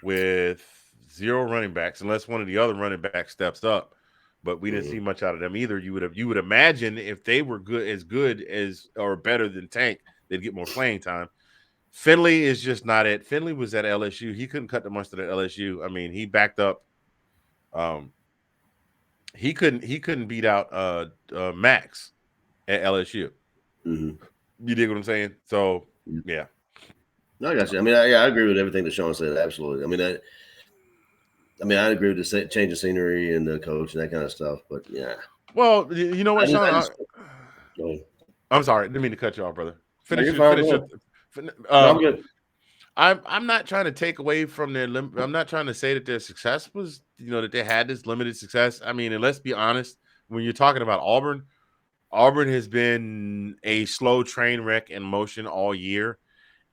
with 0 running backs, unless one of the other running backs steps up. But we didn't see much out of them either. You would imagine if they were good as or better than Tank, they'd get more playing time. Finley is just not it. Finley was at LSU. He couldn't cut the mustard at LSU. I mean, he backed up. He couldn't beat out Max at LSU. Mm-hmm. You dig what I'm saying? So yeah. No, I got you. I mean, I agree with everything that Sean said. Absolutely. I mean, I mean, I agree with the change of scenery and the coach and that kind of stuff, but yeah. Well, you know what, Sean? Go ahead. I'm sorry, didn't mean to cut you off, brother. No, you're fine. Finish. No, I'm good. I'm not trying to take away from their. I'm not trying to say that their success was, that they had this limited success. I mean, and let's be honest, when you're talking about Auburn has been a slow train wreck in motion all year,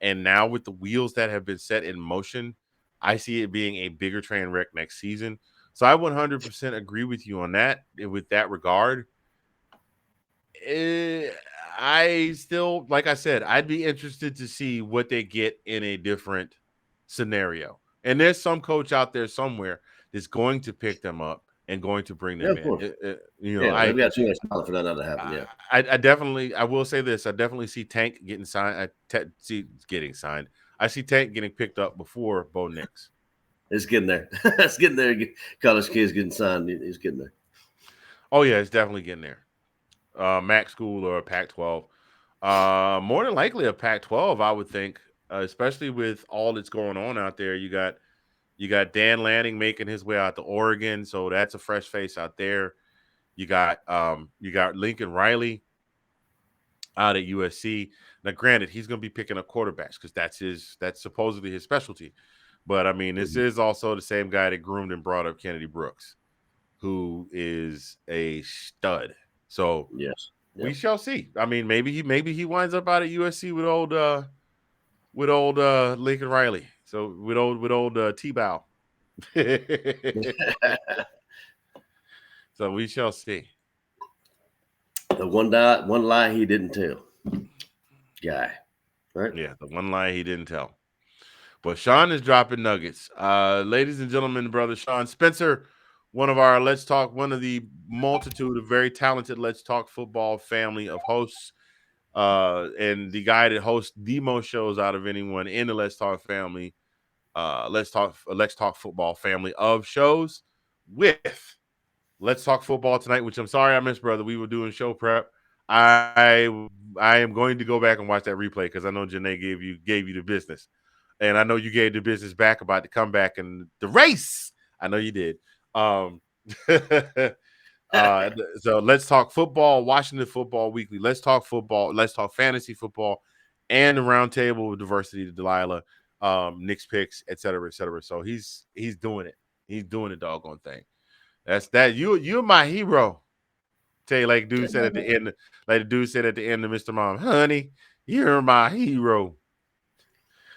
and now with the wheels that have been set in motion, I see it being a bigger train wreck next season. So I 100% agree with you on that. With that regard, I still, like I said, I'd be interested to see what they get in a different scenario. And there's some coach out there somewhere that's going to pick them up and going to bring them in. They've got too much talent for that not to happen. Yeah, I will say this. I definitely see Tank getting signed. I see Tank getting picked up before Bo Nix. It's getting there. It's getting there. College kids getting signed. He's getting there. Oh yeah, it's definitely getting there. MAC school or a Pac-12. More than likely a Pac-12, I would think, especially with all that's going on out there. You got Dan Lanning making his way out to Oregon, so that's a fresh face out there. You got Lincoln Riley out at USC. Now, granted, he's going to be picking up quarterbacks because that's supposedly his specialty. But I mean, this is also the same guy that groomed and brought up Kennedy Brooks, who is a stud. So yes, we shall see. I mean, maybe he winds up out at USC with old Lincoln Riley. So with old T-Bow. So we shall see. The one lie he didn't tell. Guy. Right? Yeah, the one lie he didn't tell. But Sean is dropping nuggets. Ladies and gentlemen, brother Sean Spencer, one of the multitude of very talented Let's Talk Football family of hosts, and the guy that hosts the most shows out of anyone in the Let's Talk family, Let's Talk Football family of shows with Let's Talk Football tonight, which I'm sorry I missed, brother. We were doing show prep. I am going to go back and watch that replay because I know Janae gave you the business. And I know you gave the business back about the comeback and the race. I know you did. So Let's Talk Football, Washington Football Weekly. Let's Talk Football. Let's Talk Fantasy Football, and the Roundtable with Diversity to Delilah, Nick's Picks, et cetera, et cetera. So he's doing it. He's doing the doggone thing. That's that. You're my hero. Tell you like dude said at the end, like the dude said at the end of Mr. Mom, honey, you're my hero.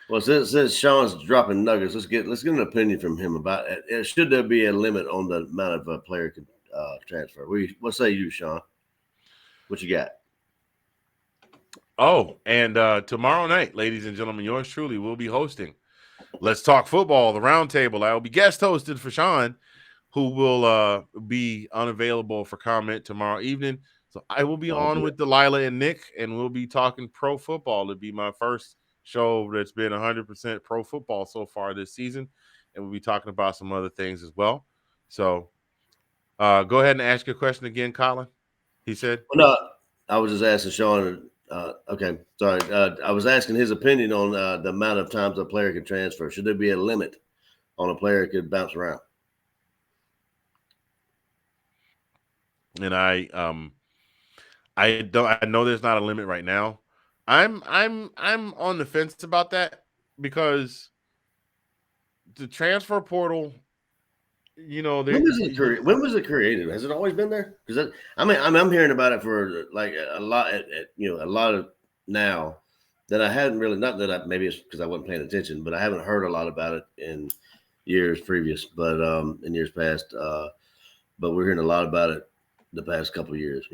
Well, since Sean's dropping nuggets, let's get an opinion from him about it. Should there be a limit on the amount of a player can transfer? What say you, Sean? What you got? Oh, and tomorrow night, ladies and gentlemen, yours truly will be hosting Let's Talk Football, the Roundtable. I will be guest hosted for Sean, who will be unavailable for comment tomorrow evening. So I will be on with Delilah and Nick, and we'll be talking pro football. It'll be my first show that's been 100% pro football so far this season, and we'll be talking about some other things as well. So go ahead and ask your question again, Collin. He said. Well, no, I was just asking Sean. Okay, sorry. I was asking his opinion on the amount of times a player can transfer. Should there be a limit on a player that could bounce around? And I know there's not a limit right now. I'm on the fence about that because the transfer portal, when was it created? Has it always been there? Because I'm hearing about it for like a lot a lot of now that I hadn't really, not that maybe it's because I wasn't paying attention, but I haven't heard a lot about it in years previous, but in years past. But we're hearing a lot about it the past couple of years,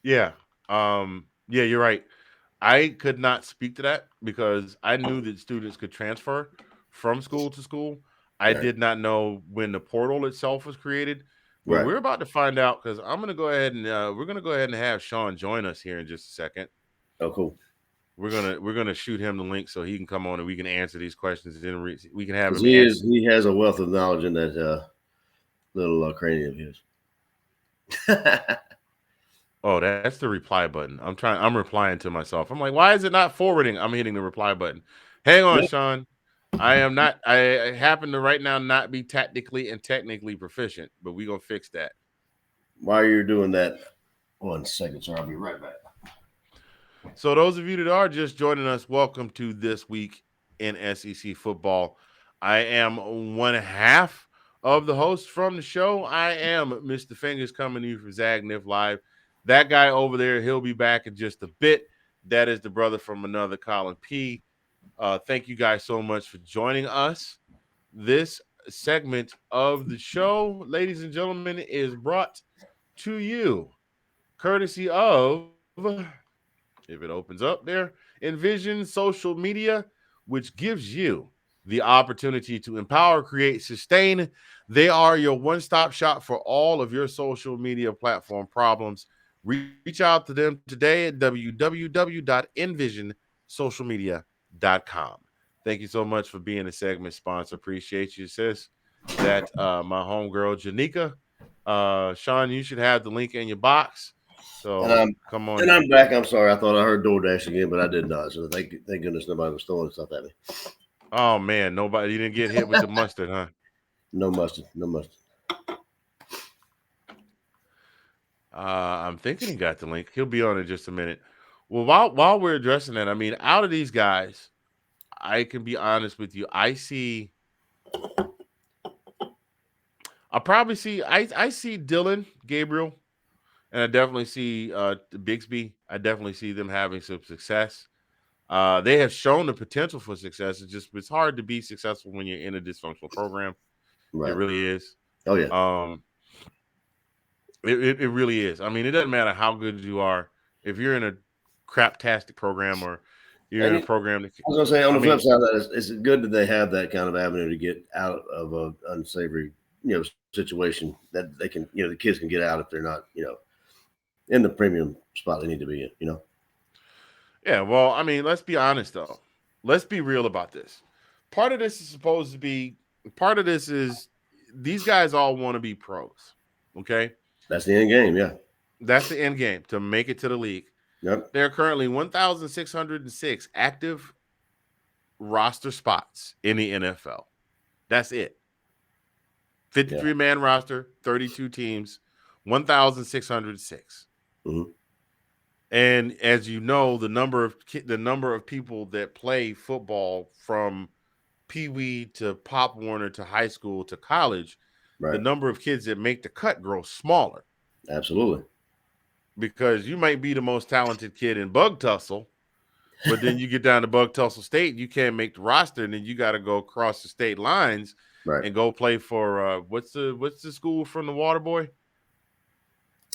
Yeah. Yeah, you're right. I could not speak to that because I knew that students could transfer from school to school. I did not know when the portal itself was created. But we're about to find out because I'm going to go ahead and we're going to go ahead and have Sean join us here in just a second. Oh, cool. We're gonna shoot him the link so he can come on and we can answer these questions and then we can have him. He has a wealth of knowledge in that little cranium of his. Oh, that's the reply button. I'm replying to myself. I'm like, why is it not forwarding? I'm hitting the reply button. Hang on, Sean. I am not. I happen to right now not be tactically and technically proficient, but we're going to fix that. While you're doing that, 1 second, sir. I'll be right back. So those of you that are just joining us, welcome to This Week in SEC Football. I am one half of the hosts from the show. I am Mr. Fingaz, coming to you from Zagnif Live. That guy over there, he'll be back in just a bit. That is the brother from another, Collin P. Thank you guys so much for joining us. This segment of the show, ladies and gentlemen, is brought to you courtesy of, if it opens up there, Envision Social Media, which gives you the opportunity to empower, create, sustain. They are your one-stop shop for all of your social media platform problems. Reach out to them today at www.envisionsocialmedia.com. Thank you so much for being a segment sponsor. Appreciate you, sis. That my homegirl, Janika. Sean, you should have the link in your box. So come on. And I'm back. I'm sorry. I thought I heard DoorDash again, but I did not. So thank goodness nobody was throwing stuff at me. Oh man, nobody. You didn't get hit with the mustard, huh? No mustard. No mustard. I'm thinking he got the link. He'll be on in just a minute. Well, while we're addressing that, I mean, out of these guys, I can be honest with you. I see Dylan, Gabriel, and I definitely see Bigsby. I definitely see them having some success. They have shown the potential for success. It's hard to be successful when you're in a dysfunctional program. Right. It really is. Oh yeah. It really is. I mean, it doesn't matter how good you are. If you're in a craptastic program or you're in a program that, I was gonna say, on the flip side of that, it's good that they have that kind of avenue to get out of an unsavory, situation that they can, the kids can get out if they're not, in the premium spot they need to be in, Yeah, well, I mean, let's be honest though. Let's be real about this. Part of this is these guys all want to be pros. Okay. That's the end game, yeah. That's the end game, to make it to the league. Yep. There are currently 1,606 active roster spots in the NFL. That's it. 53-man roster, 32 teams, 1,606. Mm-hmm. And as you know, the number of people that play football from Pee Wee to Pop Warner to high school to college, right, the number of kids that make the cut grows smaller. Absolutely. Because you might be the most talented kid in Bug Tussle, but then you get down to Bug Tussle State, you can't make the roster, and then you got to go across the state lines, right, and go play for what's the school from the Water Boy?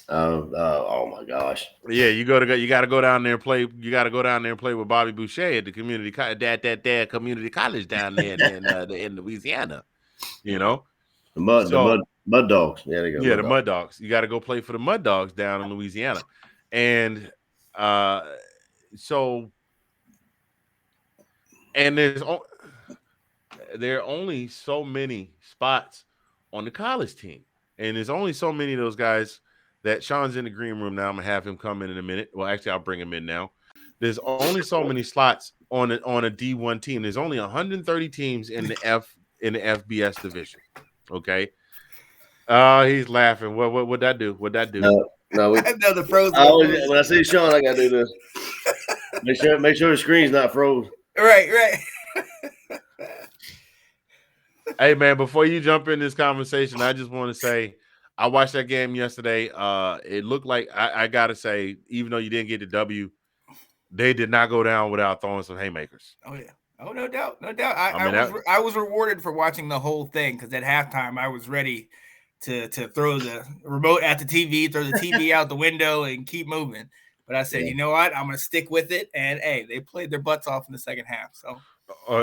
Oh my gosh. Yeah, you got to go down there and play. You got to go down there and play with Bobby Boucher at the community community college down there in Louisiana. The Mud Dogs. Yeah, they go. Yeah, the Mud Dogs. You got to go play for the Mud Dogs down in Louisiana, and there are only so many spots on the college team, and there's only so many of those guys. That Sean's in the green room now. I'm gonna have him come in a minute. Well, actually, I'll bring him in now. There's only so many slots on a D1 team. There's only 130 teams in the FBS division. Okay. He's laughing. What'd that do? What'd that do? No, the frozen. When I see Sean, I gotta do this. Make sure the screen's not froze. Right. Hey man, before you jump in this conversation, I just want to say, I watched that game yesterday. It looked like, I got to say, even though you didn't get the W, they did not go down without throwing some haymakers. Oh, yeah. Oh, no doubt. I was rewarded for watching the whole thing, because at halftime I was ready to throw the remote at the TV, throw the TV out the window, and keep moving. But I said, you know what? I'm going to stick with it. And, hey, they played their butts off in the second half. So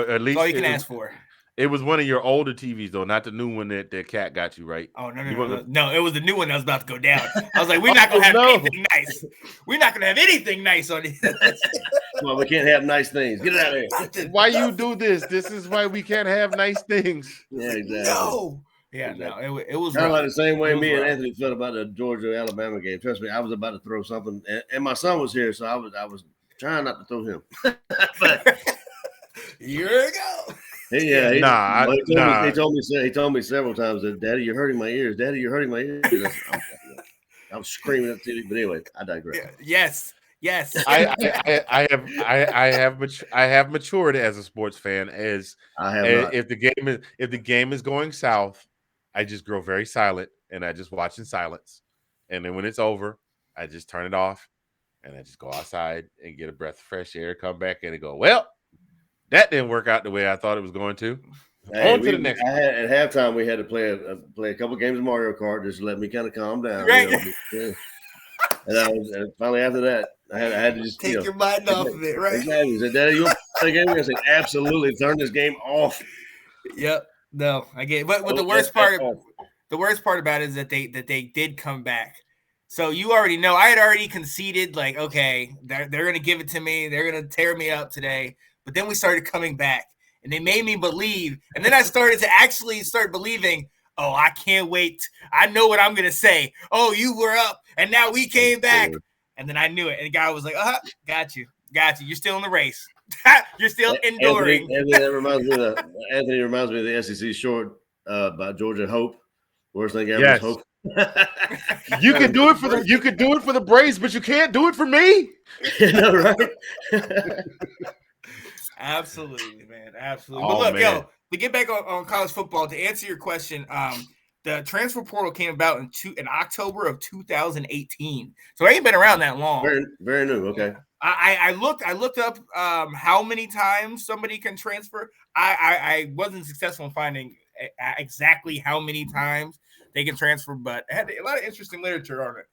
at least that's all you can ask for. It was one of your older TVs, though, not the new one that Cat got you, right? Oh, no. It was the new one that was about to go down. I was like, we're not going to have anything nice. We're not going to have anything nice on this. Well, we can't have nice things. Get out of here. Why you do this? This is why we can't have nice things. Yeah, exactly. No. Yeah, exactly. No, it was kind of like the same way me and Anthony felt about the Georgia-Alabama game. Trust me, I was about to throw something, and my son was here, so I was trying not to throw him. But here we go. Yeah, he told me several times that, Daddy, you're hurting my ears. Daddy, you're hurting my ears. I'm screaming at the TV, but anyway, I digress. Yes. I have matured as a sports fan. If the game is going south, I just grow very silent and I just watch in silence. And then when it's over, I just turn it off and I just go outside and get a breath of fresh air, come back in and go, well, that didn't work out the way I thought it was going to. At halftime, we had to play a couple games of Mario Kart just to let me kind of calm down. Right. And finally after that, I had to just take your mind off of it, right? Exactly. He said, Daddy, you want to play a game? I said, absolutely. Turn this game off. Yep. No, I get it. But the worst part about it is that they did come back. So you already know. I had already conceded, like, okay, they're going to give it to me. They're going to tear me up today. But then we started coming back, and they made me believe. And then I started to actually start believing, oh, I can't wait. I know what I'm going to say. Oh, you were up, and now we came back. And then I knew it. And the guy was like, got you. You're still in the race. You're still enduring. Anthony reminds me of the SEC short by Georgia Hope. Worst thing ever is Hope. You could do it for the Braves, but you can't do it for me. You know, right? Absolutely, man. Absolutely. But look, man. To get back on college football, to answer your question, the transfer portal came about in October of 2018. So it ain't been around that long. Very, very new. Okay. I looked up how many times somebody can transfer. I wasn't successful in finding exactly how many times they can transfer, but it had a lot of interesting literature on it.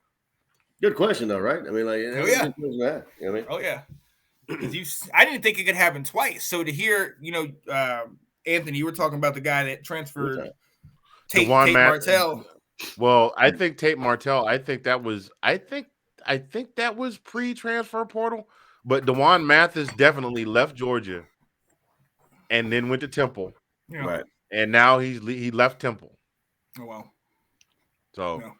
Good question, though, right? I mean, like, yeah. You know what I mean? Oh yeah. I didn't think it could happen twice. So to hear, Anthony, you were talking about the guy that transferred Tate Martell. Well, I think Tate Martell. I think that was pre-transfer portal. But DeJuan Mathis definitely left Georgia, and then went to Temple. Yeah. Right. And now he left Temple. Oh wow. So. Yeah.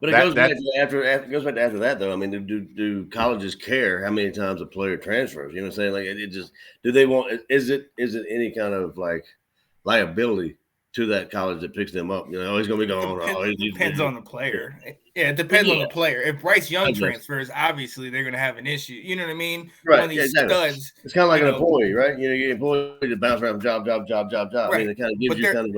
But it goes back to after that, though. I mean, do colleges care how many times a player transfers? You know what I'm saying? Like, it just do they want? Is it any kind of like liability to that college that picks them up? You know, he's going to be going. It depends on the player. Yeah, it depends on the player. If Bryce Young transfers, obviously they're going to have an issue. You know what I mean? Right. One of these studs. It's kind of like an employee, right? You know, you get employed to bounce around job. Right. I mean, it kind of gives you kind of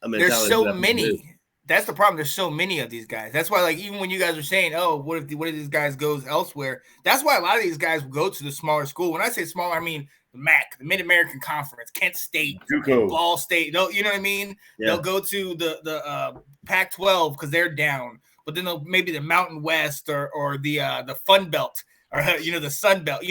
a mentality. There's so many. That's the problem. There's so many of these guys. That's why, like, even when you guys are saying, "Oh, what if these guys goes elsewhere?" That's why a lot of these guys go to the smaller school. When I say smaller, I mean the MAC, the Mid American Conference, Kent State, Ball State. You know what I mean? Yeah. They'll go to the Pac-12 because they're down, but then maybe the Mountain West or the Fun Belt or the Sun Belt.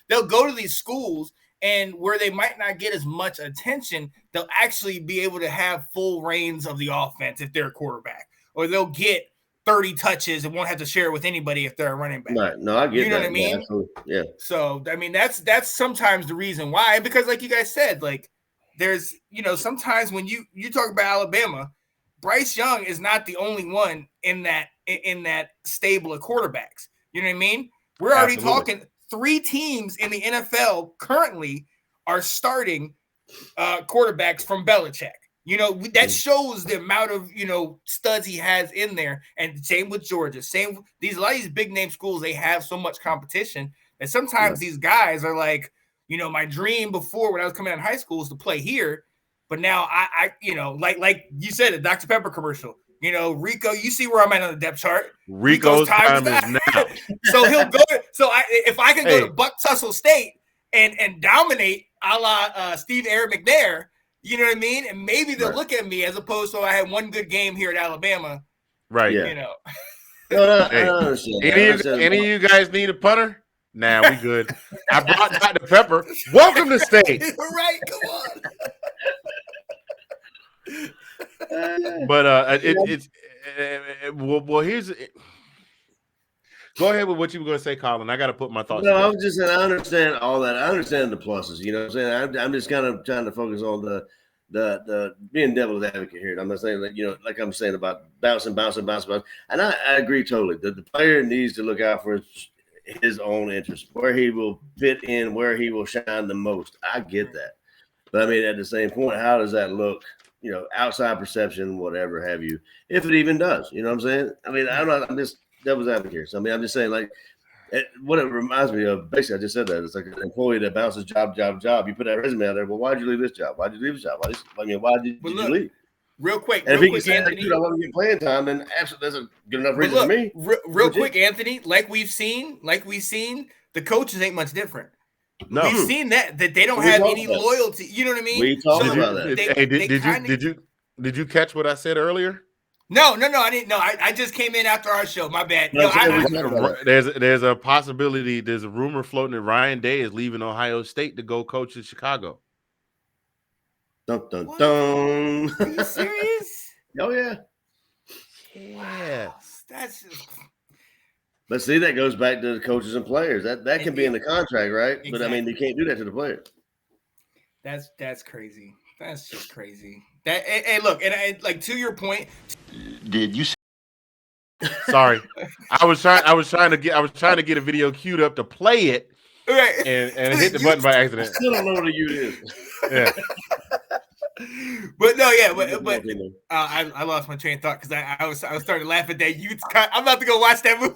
They'll go to these schools. And where they might not get as much attention, they'll actually be able to have full reins of the offense if they're a quarterback. Or they'll get 30 touches and won't have to share it with anybody if they're a running back. Right. No, I get that. You know what I mean? Yeah. So, I mean, that's sometimes the reason why. Because like you guys said, like, there's, sometimes when you talk about Alabama, Bryce Young is not the only one in that stable of quarterbacks. You know what I mean? We're already talking – 3 teams in the NFL currently are starting quarterbacks from Belichick. That shows the amount of, studs he has in there. And same with Georgia. A lot of these big name schools, they have so much competition that sometimes these guys are like, my dream before when I was coming out of high school was to play here. But now I like you said, the Dr. Pepper commercial. Rico, you see where I'm at on the depth chart. Rico's time is now. So he'll go. If I can go to Buck Tussle State and dominate a la Steve Aaron McNair, you know what I mean? And maybe they'll look at me as opposed to I had one good game here at Alabama. Right. Yeah. No, I understand. Any of you guys need a punter? Nah, we good. I brought Dr. Pepper. Welcome to state. Right. Come on. But here's go ahead with what you were going to say, Collin. I got to put my thoughts. No, I was just saying I understand all that. I understand the pluses. You know what I'm saying? I'm just kind of trying to focus on the being devil's advocate here. I'm not saying that like I'm saying about bouncing. And I agree totally. The player needs to look out for his own interest, where he will fit in, where he will shine the most. I get that. But I mean, at the same point, how does that look? You know, outside perception, whatever have you, if it even does. You know what I'm saying? I mean, I'm just devil's advocate here. So I mean, I'm just saying, like, what it reminds me of, basically, I just said that it's like an employee that bounces job. You put that resume out there. Well, why'd you leave this job? Why'd you leave this job? Why did you leave? Real quick, and if he can say, Anthony, dude, I want to get playing time, then absolutely that's a good enough reason for me. Real quick, Anthony, like we've seen, the coaches ain't much different. No. We've seen that they don't have any loyalty. You know what I mean? We talked about that. Did you catch what I said earlier? No, I didn't know. I just came in after our show. My bad. There's a possibility. There's a rumor floating that Ryan Day is leaving Ohio State to go coach in Chicago. Dun, dun, dun. Are you serious? Oh yeah. Yeah. That's just... But see, that goes back to the coaches and players. That can be in the contract, right? Exactly. But I mean, you can't do that to the players. That's crazy. That's just crazy. That hey, look, and like to your point. Did you? Sorry, I was trying to get a video queued up to play it, right. and hit the button by accident. Still don't know what a U is. Yeah. But no, yeah, but I lost my train of thought because I was starting to laugh at that youth. I'm about to go watch that movie.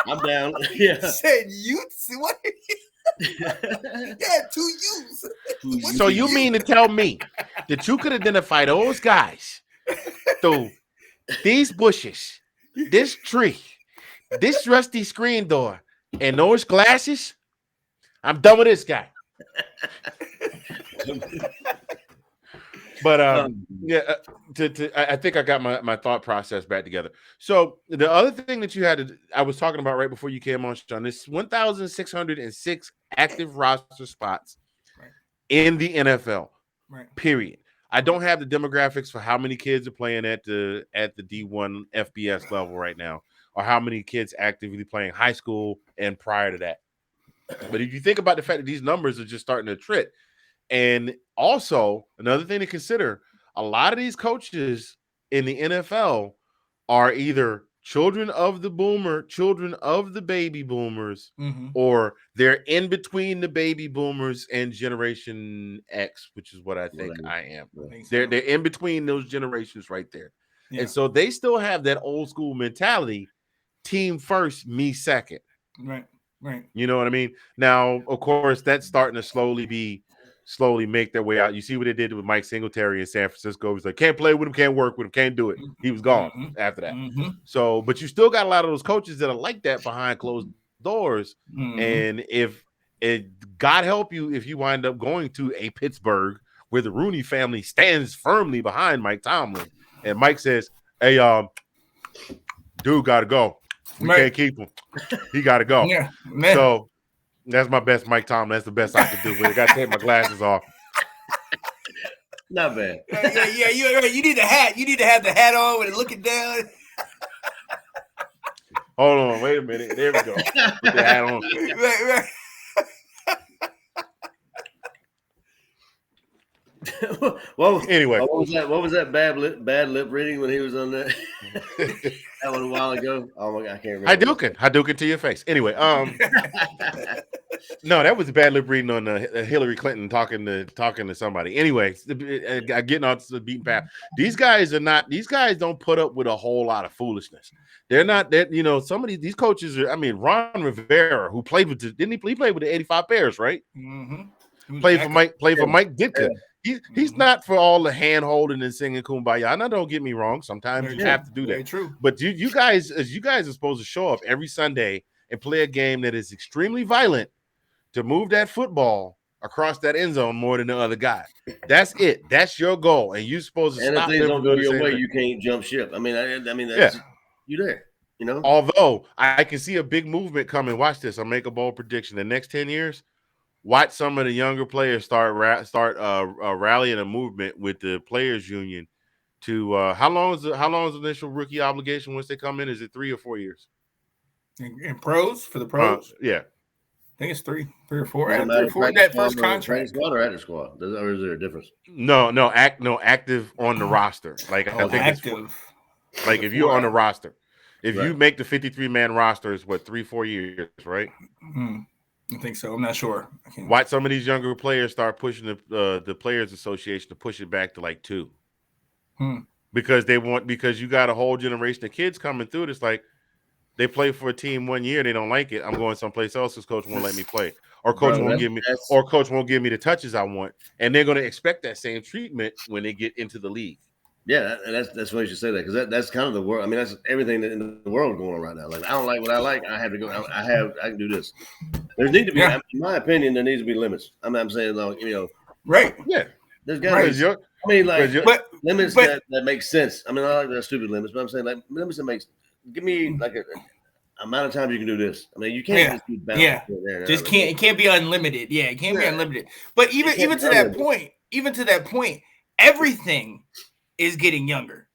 I'm down. Yeah. Said youths? What? Yeah, 2 youths. So you mean to tell me that you could identify those guys through these bushes, this tree, this rusty screen door, and those glasses? I'm done with this guy. But I think I got my thought process back together. So the other thing that I was talking about right before you came on, Sean, this 1,606 active roster spots in the NFL. Right. Period. I don't have the demographics for how many kids are playing at the D1 FBS level right now, or how many kids actively playing high school and prior to that. But if you think about the fact that these numbers are just starting to trend. And also, another thing to consider, a lot of these coaches in the NFL are either children of the baby boomers, or they're in between the baby boomers and Generation X, which is what I think I am. They're in between those generations right there. Yeah. And so they still have that old school mentality, team first, me second. Right. You know what I mean? Now, of course, that's starting to slowly make their way out. You see what they did with Mike Singletary in San Francisco. He was like, can't play with him, can't work with him, can't do it. He was gone after that. So, but you still got a lot of those coaches that are like that behind closed doors. And if God help you, if you wind up going to a Pittsburgh where the Rooney family stands firmly behind Mike Tomlin, and Mike says, hey, dude got to go. We can't keep him. He got to go. Yeah, man. So that's my best Mike Tomlin. That's the best I can do. But I got to take my glasses off. Not bad. Yeah. You need a hat. You need to have the hat on with it looking down. Hold on. Wait a minute. There we go. Put the hat on. Right. Anyway, what was that bad lip reading when he was on that? That was a while ago. Oh my God, I can't remember. Hadouken to your face. Anyway, no, that was a bad lip reading on Hillary Clinton talking to somebody. Anyway, getting on the beaten path. These guys don't put up with a whole lot of foolishness. They're not. Some of these coaches are. I mean, Ron Rivera, who played with he played with the '85 Bears, right? Played for Mike Ditka. He's not for all the hand holding and singing Kumbaya. Now, don't get me wrong. Sometimes you have to do that. Very true. But you guys are supposed to show up every Sunday and play a game that is extremely violent to move that football across that end zone more than the other guy. That's it. That's your goal, and you're supposed to. And stop if things don't go your way, thing. you can't jump ship. I mean, that's you there. Although I can see a big movement coming. Watch this. I'll make a bold prediction. The next 10 years. Watch some of the younger players start rallying a movement with the players union to how long is the initial rookie obligation once they come in? Is it 3 or 4 years? In pros for the pros? Yeah, I think it's 3 or 4. That first contract. Squad or active squad? Or is there a difference? No, active on the roster. Like I think active. It's like if you're on the roster, if you make the 53-man roster, is what 3-4 years, right? I think so. I'm not sure. Watch some of these younger players start pushing the Players Association to push it back to like 2. Because you got a whole generation of kids coming through. It's like they play for a team 1 year, they don't like it. I'm going someplace else because coach won't let me play, or coach won't give me the touches I want, and they're going to expect that same treatment when they get into the league. Yeah, and that's why you should say that, because that's kind of the world. I mean, that's everything in the world going on right now. Like, I don't like what I like. I have to go. I can do this. There need to be, in my opinion, there needs to be limits. I'm saying, like, right? Yeah, there's got to be. I mean, like, limits that make sense. I mean, I like the stupid limits, but I'm saying like limits that makes. Give me like a amount of times you can do this. I mean, you can't just be bound. Just can't. It can't be unlimited. Yeah, it can't be unlimited. But even to that point, everything is getting younger.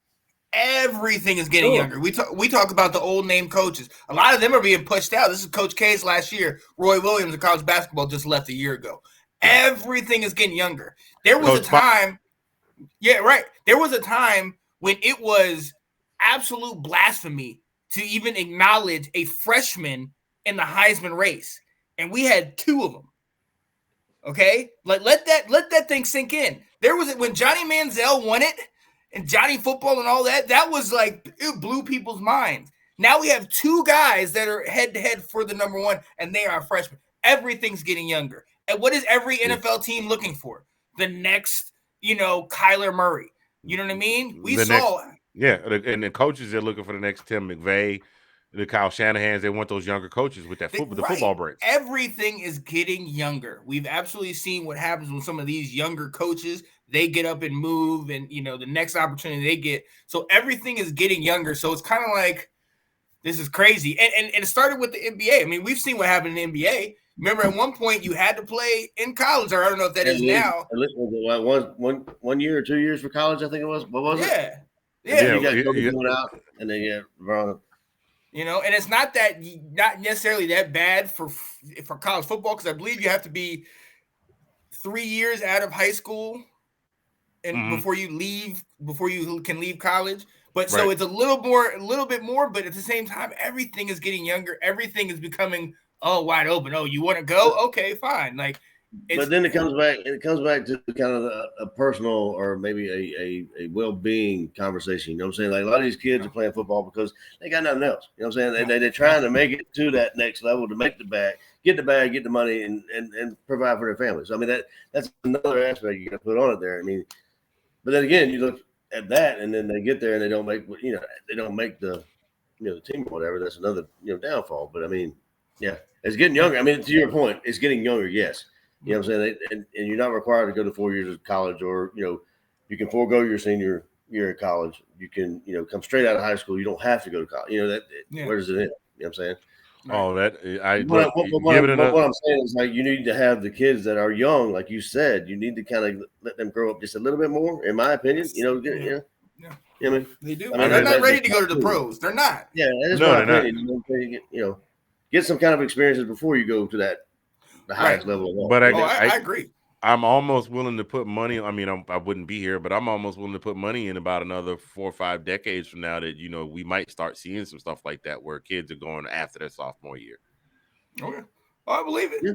Everything is getting younger. We talk about the old name coaches. A lot of them are being pushed out. This is Coach K's last year. Roy Williams of college basketball just left a year ago. Everything is getting younger. There was a time. Yeah, right. There was a time when it was absolute blasphemy to even acknowledge a freshman in the Heisman race, and we had 2 of them. Okay, like let that thing sink in. There was when Johnny Manziel won it, and Johnny Football and all that. That was like, it blew people's minds. Now we have 2 guys that are head to head for the number 1, and they are freshmen. Everything's getting younger. And what is every NFL team looking for? The next, Kyler Murray. You know what I mean? And the coaches are looking for the next Tim McVay, the Kyle Shanahans. They want those younger coaches with that the football breaks. Everything is getting younger. We've absolutely seen what happens when some of these younger coaches, they get up and move, and the next opportunity they get. So everything is getting younger. So it's kind of like, this is crazy. And it started with the NBA. I mean, we've seen what happened in the NBA. Remember, at one point you had to play in college, or I don't know if that is now. One year or 2 years for college, I think it was. What was it? Yeah. You got Kobe going out, and then LeBron. And it's not necessarily that bad for college football, because I believe you have to be 3 years out of high school and before you can leave college. But so it's a little bit more, but at the same time, everything is getting younger. Everything is becoming wide open. Oh, you want to go? Okay, fine. Like, but then it comes back to kind of a personal, or maybe a well-being conversation. You know what I'm saying? Like, a lot of these kids are playing football because they got nothing else. You know what I'm saying? They're trying to make it to that next level, to make the bag, get the money, and provide for their families. So, I mean, that's another aspect you got to put on it there. I mean, but then again, you look at that, and then they get there and they don't make the team or whatever. That's another downfall. But I mean, yeah, it's getting younger. I mean, to your point, it's getting younger. Yes. You know what I'm saying? And you're not required to go to 4 years of college, or, you can forego your senior year in college. You can, come straight out of high school. You don't have to go to college. Where does it end? You know what I'm saying? What I'm saying is, like, you need to have the kids that are young, like you said, you need to kind of let them grow up just a little bit more, in my opinion. They do. They're not ready to go to the pros. They're not. Yeah, that's my opinion. Get some kind of experiences before you go to the highest level of all. But I agree. I'm almost willing to put money. I mean, I wouldn't be here, but I'm almost willing to put money in about another 4 or 5 decades from now that, we might start seeing some stuff like that, where kids are going after their sophomore year. Okay. I believe it. Yeah.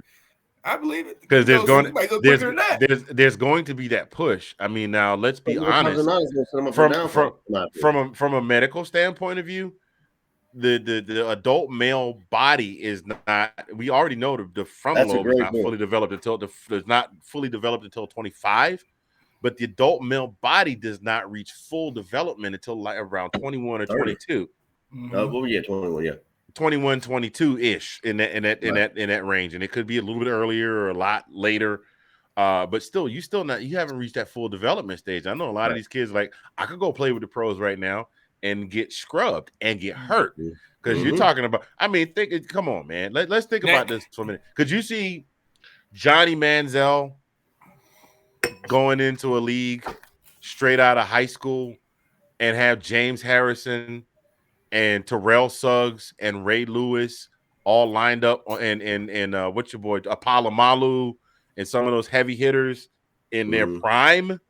I believe it. Because there's going to be that push. I mean, now let's be honest. From a medical standpoint of view, the adult male body is not. We already know the frontal lobe is not fully developed until 25, but the adult male body does not reach full development until like around 21 or 22. Well, yeah, 21, yeah. 21, 22-ish in that range, and it could be a little bit earlier or a lot later. But still, you haven't reached that full development stage. I know a lot of these kids, like, I could go play with the pros right now and get scrubbed and get hurt, because you're talking about. I mean, come on, man. Let's think about this for a minute. Could you see Johnny Manziel going into a league straight out of high school and have James Harrison and Terrell Suggs and Ray Lewis all lined up, and what's your boy Apalomalu and some of those heavy hitters in their prime?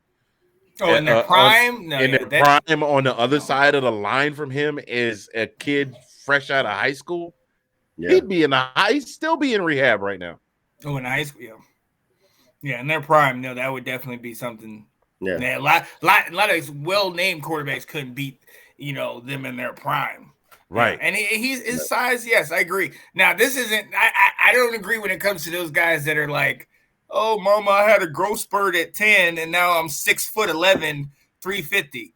Oh, in their prime? Prime on the other side of the line from him is a kid fresh out of high school. He'd be he'd still be in rehab right now. Oh, in high school, yeah, in their prime, no, that would definitely be something. Yeah, a lot of well-named quarterbacks couldn't beat them in their prime. Right. And his size, yes, I agree. Now, this isn't I don't agree when it comes to those guys that are like, oh, mama, I had a growth spurt at 10 and now I'm 6'11", 350.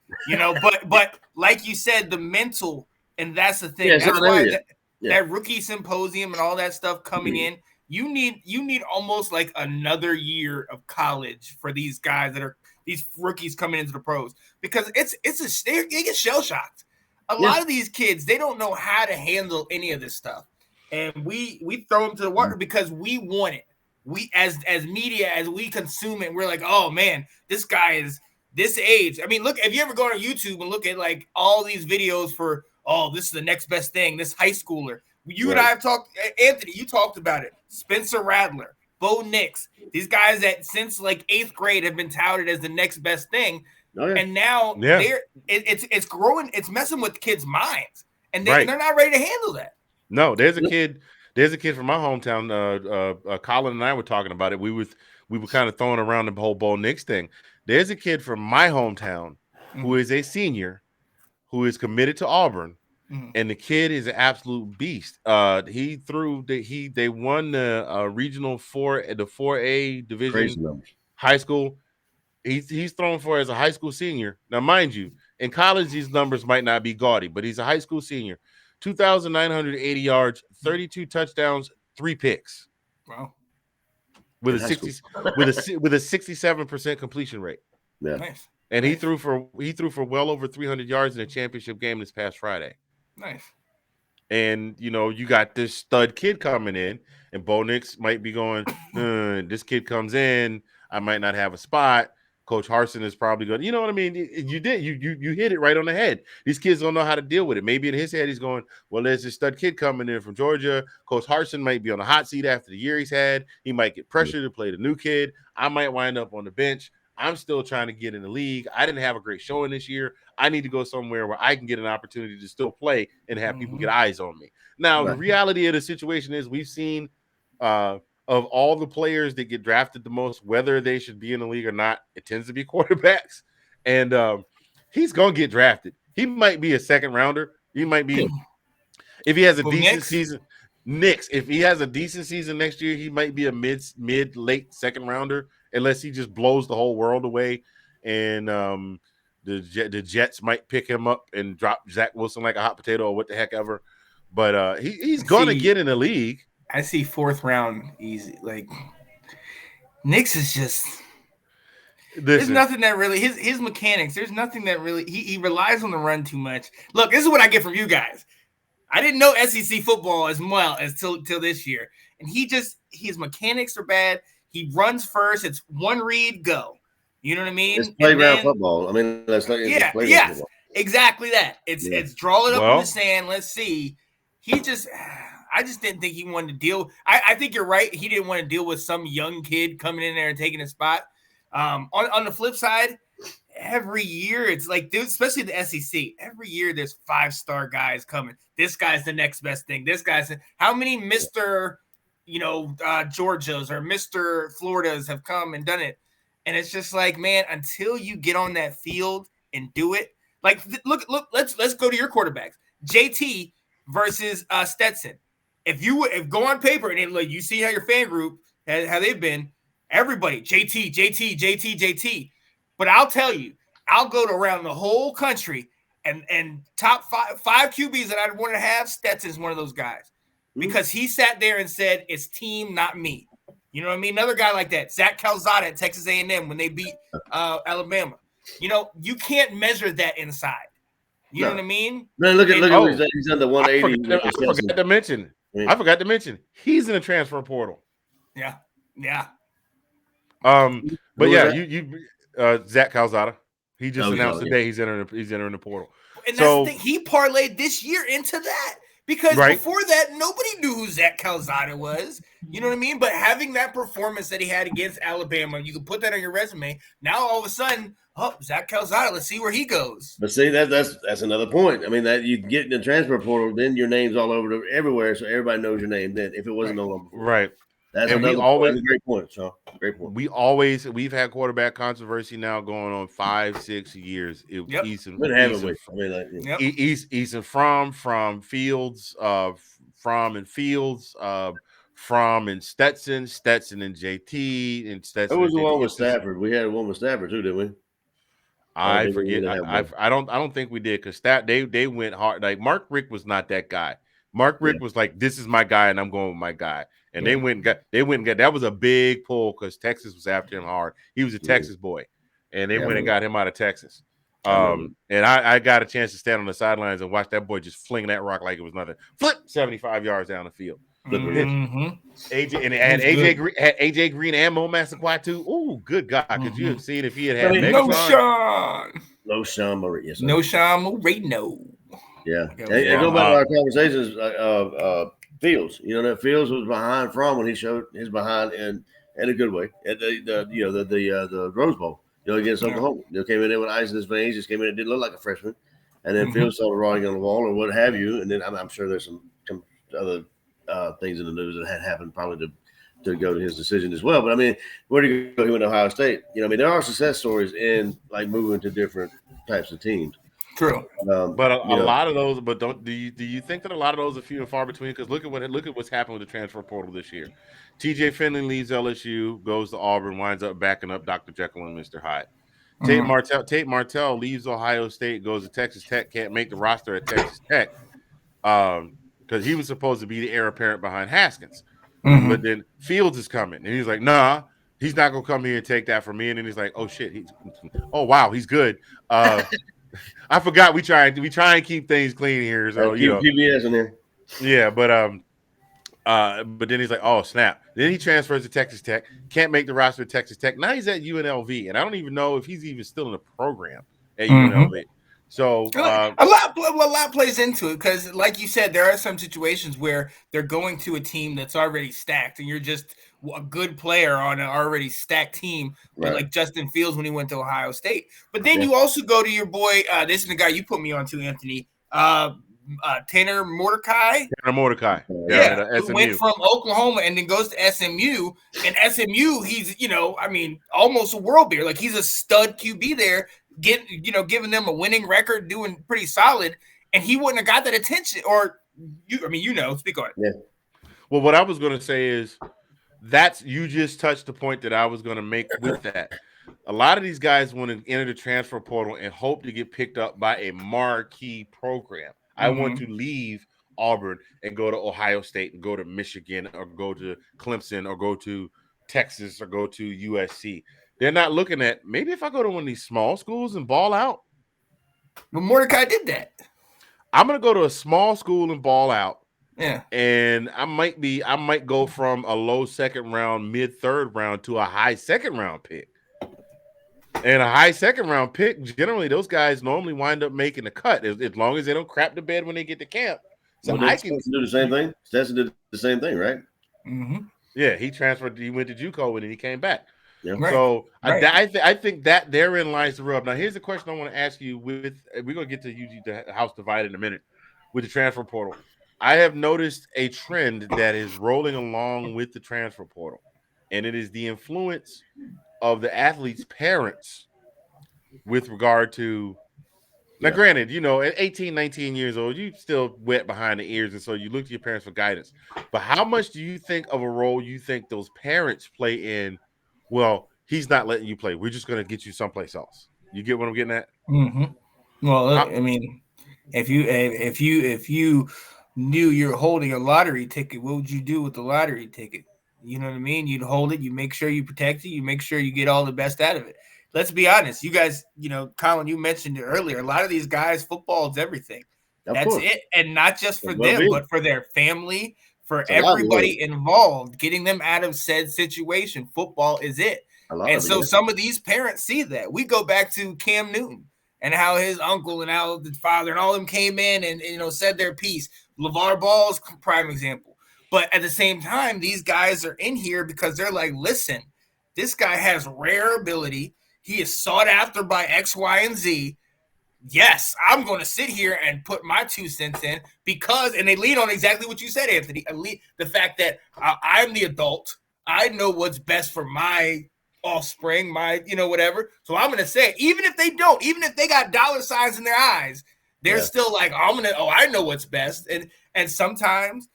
But like you said, the mental, and that's the thing. That's why that rookie symposium and all that stuff coming in, you need almost like another year of college for these guys that are these rookies coming into the pros, because they get shell shocked. A lot of these kids, they don't know how to handle any of this stuff. And we throw them to the water because we want it. We as media, as we consume it, we're like, oh man, this guy is this age. I mean, look, if you ever go on YouTube and look at like all these videos for, oh, this is the next best thing, this high schooler. You and I have talked, Anthony, you talked about it. Spencer Rattler, Bo Nix, these guys that since like 8th grade have been touted as the next best thing. And now it's growing, it's messing with kids' minds, and they're not ready to handle that. No, there's a kid from my hometown. Collin and I were talking about it. We were kind of throwing around the whole Bo Nix thing. There's a kid from my hometown who is a senior, who is committed to Auburn, and the kid is an absolute beast. They won the regional 4A division high school. He's thrown for as a high school senior. Now, mind you, in college, these numbers might not be gaudy, but he's a high school senior. 2,980 yards, 32 touchdowns, 3 picks. Wow. With a 67% completion rate. Yeah. Nice. And he threw for well over 300 yards in a championship game this past Friday. Nice. And you got this stud kid coming in, and Bo Nix might be going, this kid comes in, I might not have a spot. Coach Harsin is probably going, you know what I mean? You hit it right on the head. These kids don't know how to deal with it. Maybe in his head, he's going, well, there's this stud kid coming in from Georgia. Coach Harsin might be on the hot seat after the year he's had. He might get pressured to play the new kid. I might wind up on the bench. I'm still trying to get in the league. I didn't have a great showing this year. I need to go somewhere where I can get an opportunity to still play and have people get eyes on me. Now, the reality of the situation is we've seen of all the players that get drafted the most, whether they should be in the league or not, it tends to be quarterbacks. And he's going to get drafted. He might be a second rounder. He might be, if he has a decent season, if he has a decent season next year, he might be a late second rounder, unless he just blows the whole world away. And the Jets might pick him up and drop Zach Wilson like a hot potato or what the heck ever. But he's going to get in the league. I see 4th round easy. Like Nix is just there's nothing that really his mechanics. There's nothing that really he relies on the run too much. Look, this is what I get from you guys. I didn't know SEC football as well as till this year, and his mechanics are bad. He runs first. It's one read, go. You know what I mean? It's playground football. I mean, that's like football. Exactly that. It's draw it up in the sand. Let's see. I just didn't think he wanted to deal. I think you're right. He didn't want to deal with some young kid coming in there and taking his spot. On the flip side, every year it's like, dude, especially the SEC. Every year there's 5-star guys coming. This guy's the next best thing. This guy's how many Mr. Georgias or Mr. Floridas have come and done it, and it's just like, man, until you get on that field and do it. Like, look. Let's go to your quarterbacks. JT versus Stetson. If go on paper and like you see how your fan group how they've been, everybody JT. But I'll tell you, I'll go to around the whole country and top five QBs that I'd want to have. Stetson's one of those guys because he sat there and said it's team, not me. You know what I mean? Another guy like that, Zach Calzada at Texas A&M when they beat Alabama. You can't measure that inside. You know what I mean? Man, look at he's under 180. I forgot to mention he's in the transfer portal. Yeah. But yeah, you Zach Calzada. He just announced today he's entering the portal. And that's the thing. He parlayed this year into that Because before that, nobody knew who Zach Calzada was. You know what I mean? But having that performance that he had against Alabama, you can put that on your resume. Now all of a sudden, Zach Calzada, let's see where he goes. But see, that's another point. I mean, that you get in the transfer portal, then your name's all over everywhere, so everybody knows your name. Then if it wasn't no longer right. That's and another point. That's a great point, Sean. Great point. We've had quarterback controversy now going on 5-6 years. Eason from Fields, from and Fields, from and Stetson and JT and Stetson. Who was the one with Stafford? We had one with Stafford too, didn't we? I forget. I don't think we did because they went hard. Like Mark Richt was not that guy. Mark Richt was like, this is my guy, and I'm going with my guy. And they went and got that was a big pull because Texas was after him hard. He was a Texas boy, and they went and got him out of Texas. And I got a chance to stand on the sidelines and watch that boy just fling that rock like it was nothing. Flip 75 yards down the field. AJ and had AJ Green and Mo Massaquoi too. Oh, good God! Could you have seen if he had no Sean Murray? Yes, no Sean Moreno. Yeah, and go back to our conversations. Fields, that Fields was behind when he showed his behind in a good way at the Rose Bowl. Against Oklahoma, came in there with ice in his veins. Just came in and didn't look like a freshman, and then Fields saw the writing on the wall or what have you. And then I'm sure there's some other things in the news that had happened probably to go to his decision as well. But I mean, where did he go? He went to Ohio State. There are success stories in like moving to different types of teams. True, but a lot of those. But do you think that a lot of those are few and far between? Because look at what's happened with the transfer portal this year. TJ Finley leaves LSU, goes to Auburn, winds up backing up Dr. Jekyll and Mr. Hyde. Tate Martell leaves Ohio State, goes to Texas Tech, can't make the roster at Texas Tech because he was supposed to be the heir apparent behind Haskins. But then Fields is coming, and he's like, nah, he's not gonna come here and take that from me. And then he's like, oh shit, he's good. I forgot we try and keep things clean here. So keep PBS in there. Yeah, but then he's like, oh snap. Then he transfers to Texas Tech, can't make the roster at Texas Tech. Now he's at UNLV, and I don't even know if he's even still in the program at UNLV. So a lot plays into it because, like you said, there are some situations where they're going to a team that's already stacked, and you're just a good player on an already stacked team, like Justin Fields when he went to Ohio State. But then you also go to your boy. This is the guy you put me on to, Anthony. Tanner Mordecai. Who went from Oklahoma and then goes to SMU. And SMU, he's almost a world beater. Like he's a stud QB there. Giving them a winning record, doing pretty solid, and he wouldn't have got that attention. Or speak on it. Yeah. Well, what I was going to say is you just touched the point that I was going to make with that. A lot of these guys want to enter the transfer portal and hope to get picked up by a marquee program. I want to leave Auburn and go to Ohio State and go to Michigan or go to Clemson or go to Texas or go to USC. They're not looking at maybe if I go to one of these small schools and ball out. But Mordecai did that. I'm going to go to a small school and ball out. Yeah. And I might go from a low second round, mid third round to a high second round pick. And a high second round pick, generally those guys normally wind up making the cut as long as they don't crap the bed when they get to camp. So I can do the same thing. Stetson did the same thing, right? Mm-hmm. Yeah, he transferred. He went to JUCO and he came back. Yeah. So I think that therein lies the rub. Now, here's the question I want to ask you. We're going to get to the house divided in a minute with the transfer portal. I have noticed a trend that is rolling along with the transfer portal, and it is the influence of the athletes' parents with regard to now, granted, at 18, 19 years old, you still wet behind the ears, and so you look to your parents for guidance. But how much do you think of a role you think those parents play in? Well, he's not letting you play. We're just going to get you someplace else. You get what I'm getting at? Mm-hmm. Well, I mean, if you knew you're holding a lottery ticket, what would you do with the lottery ticket? You know what I mean? You'd hold it. You make sure you protect it. You make sure you get all the best out of it. Let's be honest. You guys, Collin, you mentioned it earlier. A lot of these guys, football is everything. That's it. And not just for them, but for their family, for everybody involved, getting them out of said situation. Football is it. And so some of these parents see that. We go back to Cam Newton and how his uncle and how the father and all of them came in and said their piece. LeVar Ball's prime example. But at the same time, these guys are in here because they're like, listen, this guy has rare ability. He is sought after by X, Y, and Z. Yes, I'm going to sit here and put my 2 cents in because, and they lean on exactly what you said, Anthony. The fact that I'm the adult. I know what's best for my offspring, my, whatever. So I'm going to say, even if they don't, even if they got dollar signs in their eyes, they're still like, I know what's best. And sometimes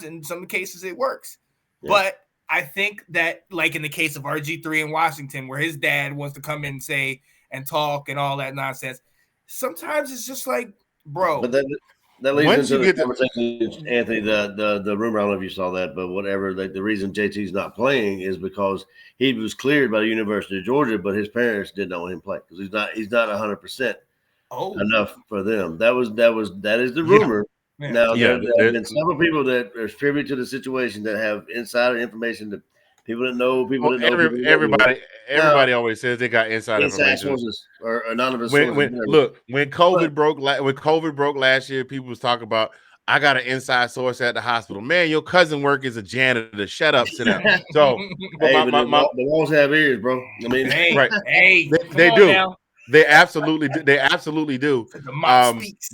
in some cases it works. Yeah. But I think that, like in the case of RG3 in Washington, where his dad wants to come in and say and talk and all that nonsense, sometimes it's just like, bro. But that leads into the conversation, Anthony. The rumor, I don't know if you saw that, but whatever. The reason JT's not playing is because he was cleared by the University of Georgia, but his parents did not want him to play because he's not 100% enough for them. That is the rumor. Yeah. Now there have been several people that are privy to the situation that have insider information that people that know. Everybody always says they got inside information. Sources or anonymous when COVID broke last year, people was talking about, I got an inside source at the hospital. Man, your cousin work as a janitor. Shut up, sit down. So the walls have ears, bro. I mean, right? They do. Now. They absolutely do.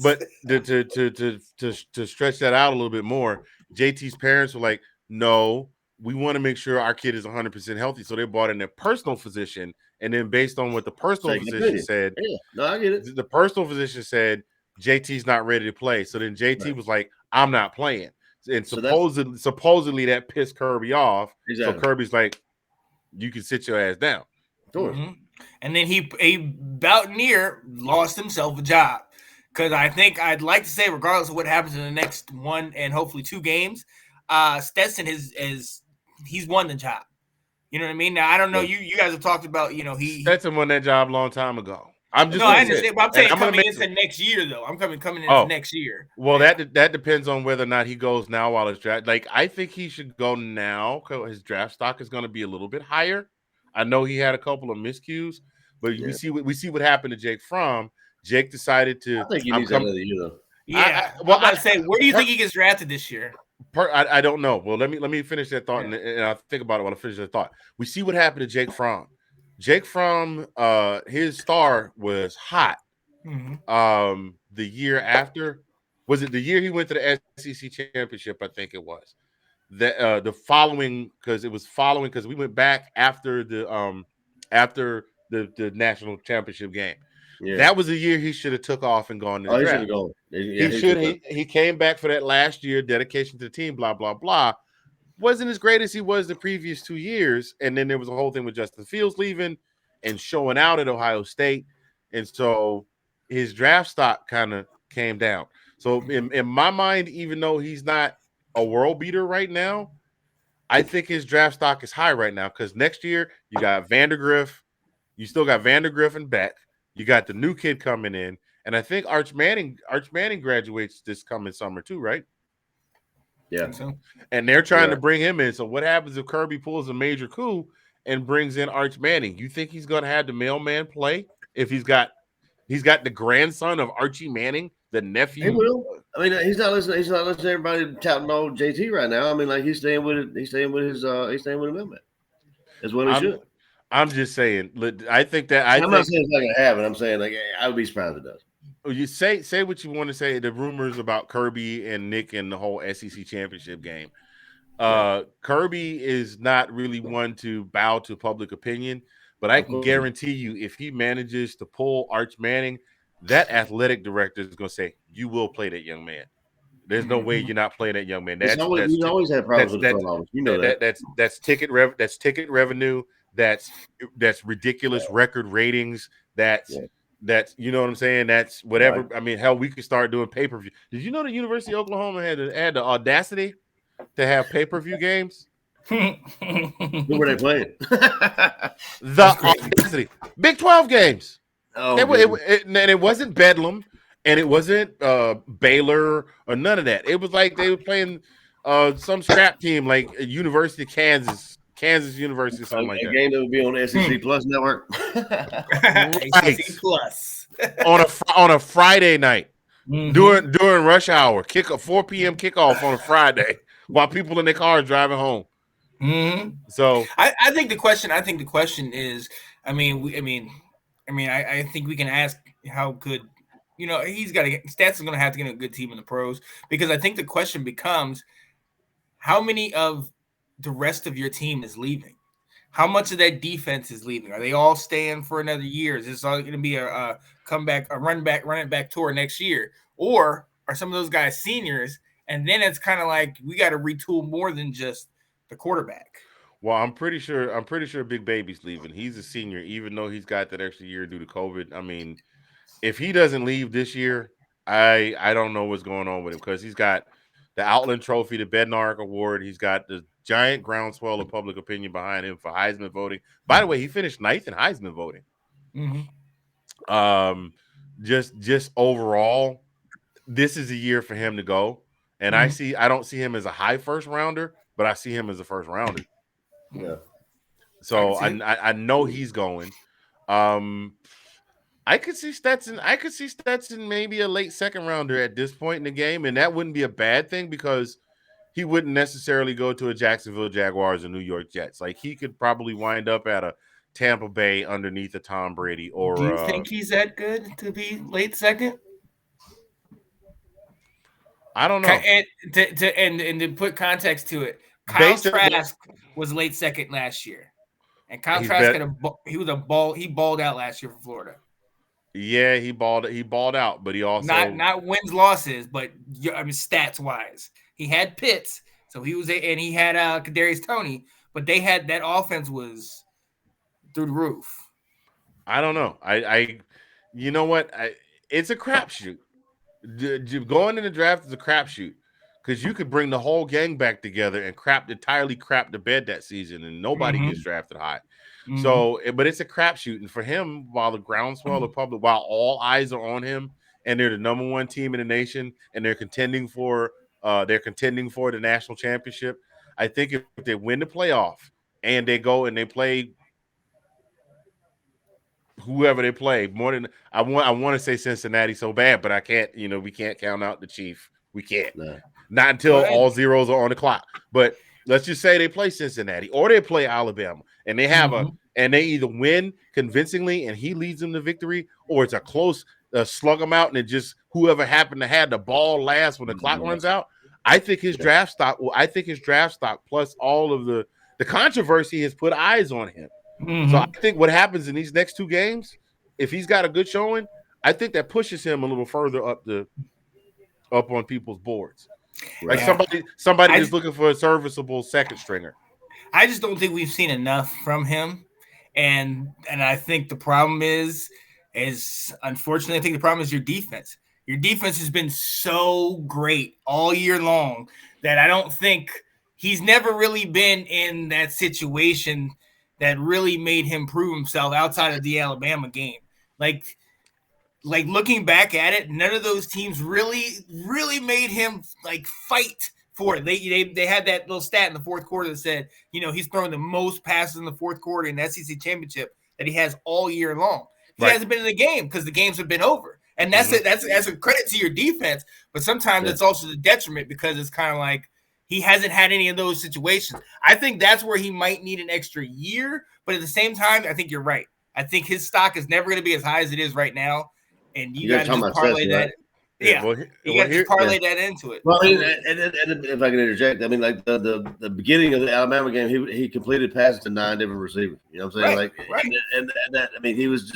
But to stretch that out a little bit more, JT's parents were like, no, we want to make sure our kid is 100% healthy. So they brought in their personal physician. And then based on what the personal physician said, I get it. The personal physician said, JT's not ready to play. So then JT was like, I'm not playing. And supposedly that pissed Kirby off. Exactly. So Kirby's like, you can sit your ass down. Mm-hmm. And then a Bountaineer lost himself a job. Because I think I'd like to say, regardless of what happens in the next 1 and hopefully 2 games, Stetson he's won the job. You know what I mean? Now I don't know. You guys have talked about, Stetson won that job a long time ago. I understand. But I'm saying coming into next year though. I'm coming into next year. Well, that depends on whether or not he goes now while it's draft. Like I think he should go now because his draft stock is going to be a little bit higher. I know he had a couple of miscues, but we see what happened to Jake Fromm. Jake decided to. I think he needs another year though. Yeah. I say, where do you think he gets drafted this year? I don't know. Well, let me finish that thought, and I'll think about it while I finish that thought. We see what happened to Jake Fromm. Jake Fromm, his star was hot. Mm-hmm. The year after, was it the year he went to the SEC championship? I think it was. The following, because we went back after the national championship game. Yeah. That was a year he should have took off and gone to the draft. He came back for that last year, dedication to the team, blah, blah, blah. Wasn't as great as he was the previous 2 years. And then there was a whole thing with Justin Fields leaving and showing out at Ohio State. And so his draft stock kind of came down. So in my mind, even though he's not a world beater right now, I think his draft stock is high right now because next year you got Vandergriff. You still got Vandergriff and Beck. You got the new kid coming in, and I think Arch Manning graduates this coming summer too, right? Yeah. And they're trying to bring him in. So what happens if Kirby pulls a major coup and brings in Arch Manning? You think he's going to have the mailman play if he's got the grandson of Archie Manning, the nephew? He will. I mean, he's not listening to everybody touting old JT right now. I mean, like he's staying with the mailman. That's what he should. I'm just saying. I think I'm not saying it's not going to happen. I'm saying like I would be surprised if it does. You say what you want to say. The rumors about Kirby and Nick and the whole SEC championship game. Kirby is not really one to bow to public opinion, but I can guarantee you, if he manages to pull Arch Manning, that athletic director is going to say, "You will play that young man." There's no way you're not playing that young man. You always have problems with the front office. You know that. That's ticket revenue. That's ridiculous record ratings. That's you know what I'm saying. That's whatever. Right. I mean, hell, we could start doing pay-per-view. Did you know the University of Oklahoma had the audacity to have pay-per-view games? Who were they playing? The audacity. Big 12 games. Oh, and it wasn't Bedlam, and it wasn't Baylor or none of that. It was like they were playing some scrap team like University of Kansas University, something like that. A game that would be on SEC Plus network. Right. SEC Plus on a Friday night. during rush hour, 4 p.m. kickoff on a Friday while people in their cars driving home. So I think the question is, I think we can ask how good, he's got to get Stats is going to have to get a good team in the pros, because I think the question becomes, how many of the rest of your team is leaving? How much of that defense is leaving? Are they all staying for another year? Is this all going to be a comeback, a run it back tour next year? Or are some of those guys seniors? And then it's kind of like, we got to retool more than just the quarterback. Well, I'm pretty sure Big Baby's leaving. He's a senior, even though he's got that extra year due to COVID. I mean, if he doesn't leave this year, I don't know what's going on with him, because he's got the Outland Trophy, the Bednarik Award. He's got the giant groundswell of public opinion behind him for Heisman voting. By the way, he finished 9th in Heisman voting. Just overall, this is a year for him to go. And I don't see him as a high first rounder, but I see him as a first rounder. Yeah. So I know he's going. I could see Stetson maybe a late second rounder at this point in the game, and that wouldn't be a bad thing, because he wouldn't necessarily go to a Jacksonville Jaguars or New York Jets. Like, he could probably wind up at a Tampa Bay underneath a Tom Brady. Or do you think he's that good to be late second? I don't know. And to put context to it, Kyle Trask was late second last year, and Kyle Trask he balled out last year for Florida. Yeah, he balled out, but he also not wins losses, but stats wise, he had Pitts, so he was and he had Kadarius Toney, but they had that offense was through the roof. I don't know. You know what? It's a crapshoot. Going in the draft is a crapshoot, because you could bring the whole gang back together and entirely crap the bed that season, and nobody gets drafted high. So, but it's a crapshoot, and for him, while the groundswell of public, while all eyes are on him, and they're the number one team in the nation, and they're contending for the national championship, I think if they win the playoff and they go and they play whoever they play, more than I want to say Cincinnati so bad, but I can't. We can't count out the Chief. We can't. No. Not until all zeros are on the clock. But let's just say they play Cincinnati or they play Alabama, and they have and they either win convincingly and he leads them to victory, or it's a close slug them out, and it just whoever happened to have the ball last when the clock runs out. I think his draft stock. Plus all of the controversy has put eyes on him. So I think what happens in these next two games, if he's got a good showing, I think that pushes him a little further up on people's boards. Like somebody is looking for a serviceable second stringer. I just don't think we've seen enough from him, and I think the problem is unfortunately, I think the problem is your defense. Your defense has been so great all year long that I don't think he's never really been in that situation that really made him prove himself outside of the Alabama game. Like looking back at it, none of those teams really made him like fight for it. They had that little stat in the fourth quarter that said, he's throwing the most passes in the fourth quarter in the SEC championship that he has all year long. He hasn't been in the game because the games have been over. And that's it. That's a credit to your defense, but sometimes it's also the detriment, because it's kind of like he hasn't had any of those situations. I think that's where he might need an extra year, but at the same time, I think you're right. I think his stock is never going to be as high as it is right now, and you got to just parlay that. Right? Yeah, you got to just parlay that into it. Well, and if I can interject, I mean, like the beginning of the Alabama game, he completed passes to 9 different receivers. You know what I'm saying? Right. And that, I mean, he was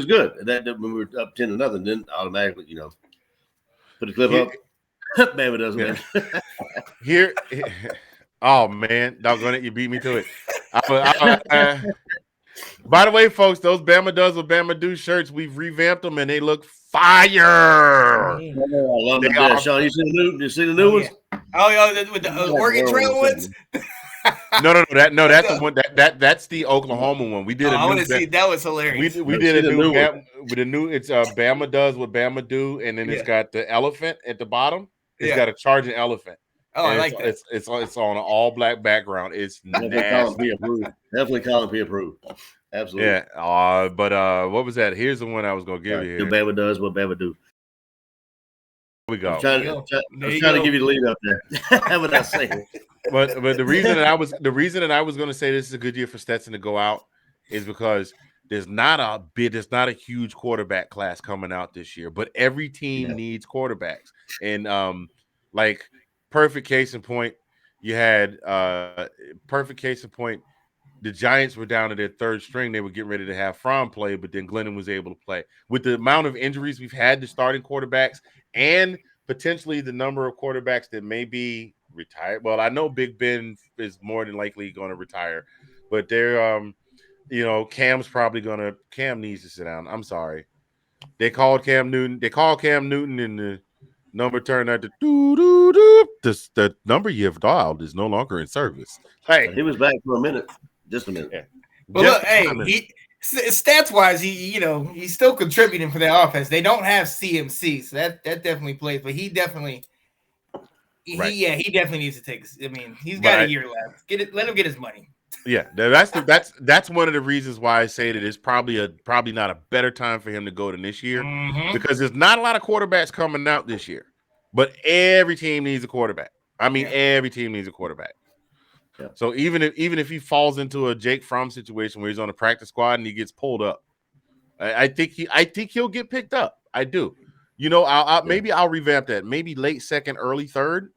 good. And that when we were up 10-0, then automatically, put the clip up. Bama doesn't. Man. Here, oh man, doggone it, you beat me to it. By the way, folks, those Bama Does What Bama Do shirts, we've revamped them and they look fire. I love them. Sean, you see the new ones? Oh yeah, with the Oregon Trail ones. No, that's the one that's the Oklahoma one. We did. I want to see that was hilarious. We did a new one with a new. It's Bama Does What Bama Do, and then it's got the elephant at the bottom. It's got a charging elephant. Oh, I like that. It's on an all black background. It's definitely Collin P approved. Absolutely. Yeah. But what was that? Here's the one I was gonna give you. The Bama Does What Bama Do. we go. I was trying to give you the lead up there. Without saying it. But the reason that I was going to say this is a good year for Stetson to go out is because there's not a huge quarterback class coming out this year, but every team needs quarterbacks. And like perfect case in point, you had the Giants were down to their third string. They were getting ready to have Fromm play, but then Glennon was able to play. With the amount of injuries we've had to starting quarterbacks and potentially the number of quarterbacks that may be retired. Well, I know Big Ben is more than likely going to retire, but they're Cam needs to sit down. I'm sorry. They called Cam Newton. And the number turned out to the number you've dialed is no longer in service. Hey, he was back for a minute. Just a minute. Yeah. Well, look, hey, stats wise, he's still contributing for their offense. They don't have CMC, so that definitely plays. But he definitely, he definitely needs to take. I mean, he's got a year left. Let him get his money. Yeah, that's one of the reasons why I say that it's probably not a better time for him to go than this year because there's not a lot of quarterbacks coming out this year, but every team needs a quarterback. I mean, every team needs a quarterback. Yeah. So even if he falls into a Jake Fromm situation where he's on the practice squad and he gets pulled up, I think he'll get picked up. I do. Maybe I'll revamp that. Maybe late second, early third,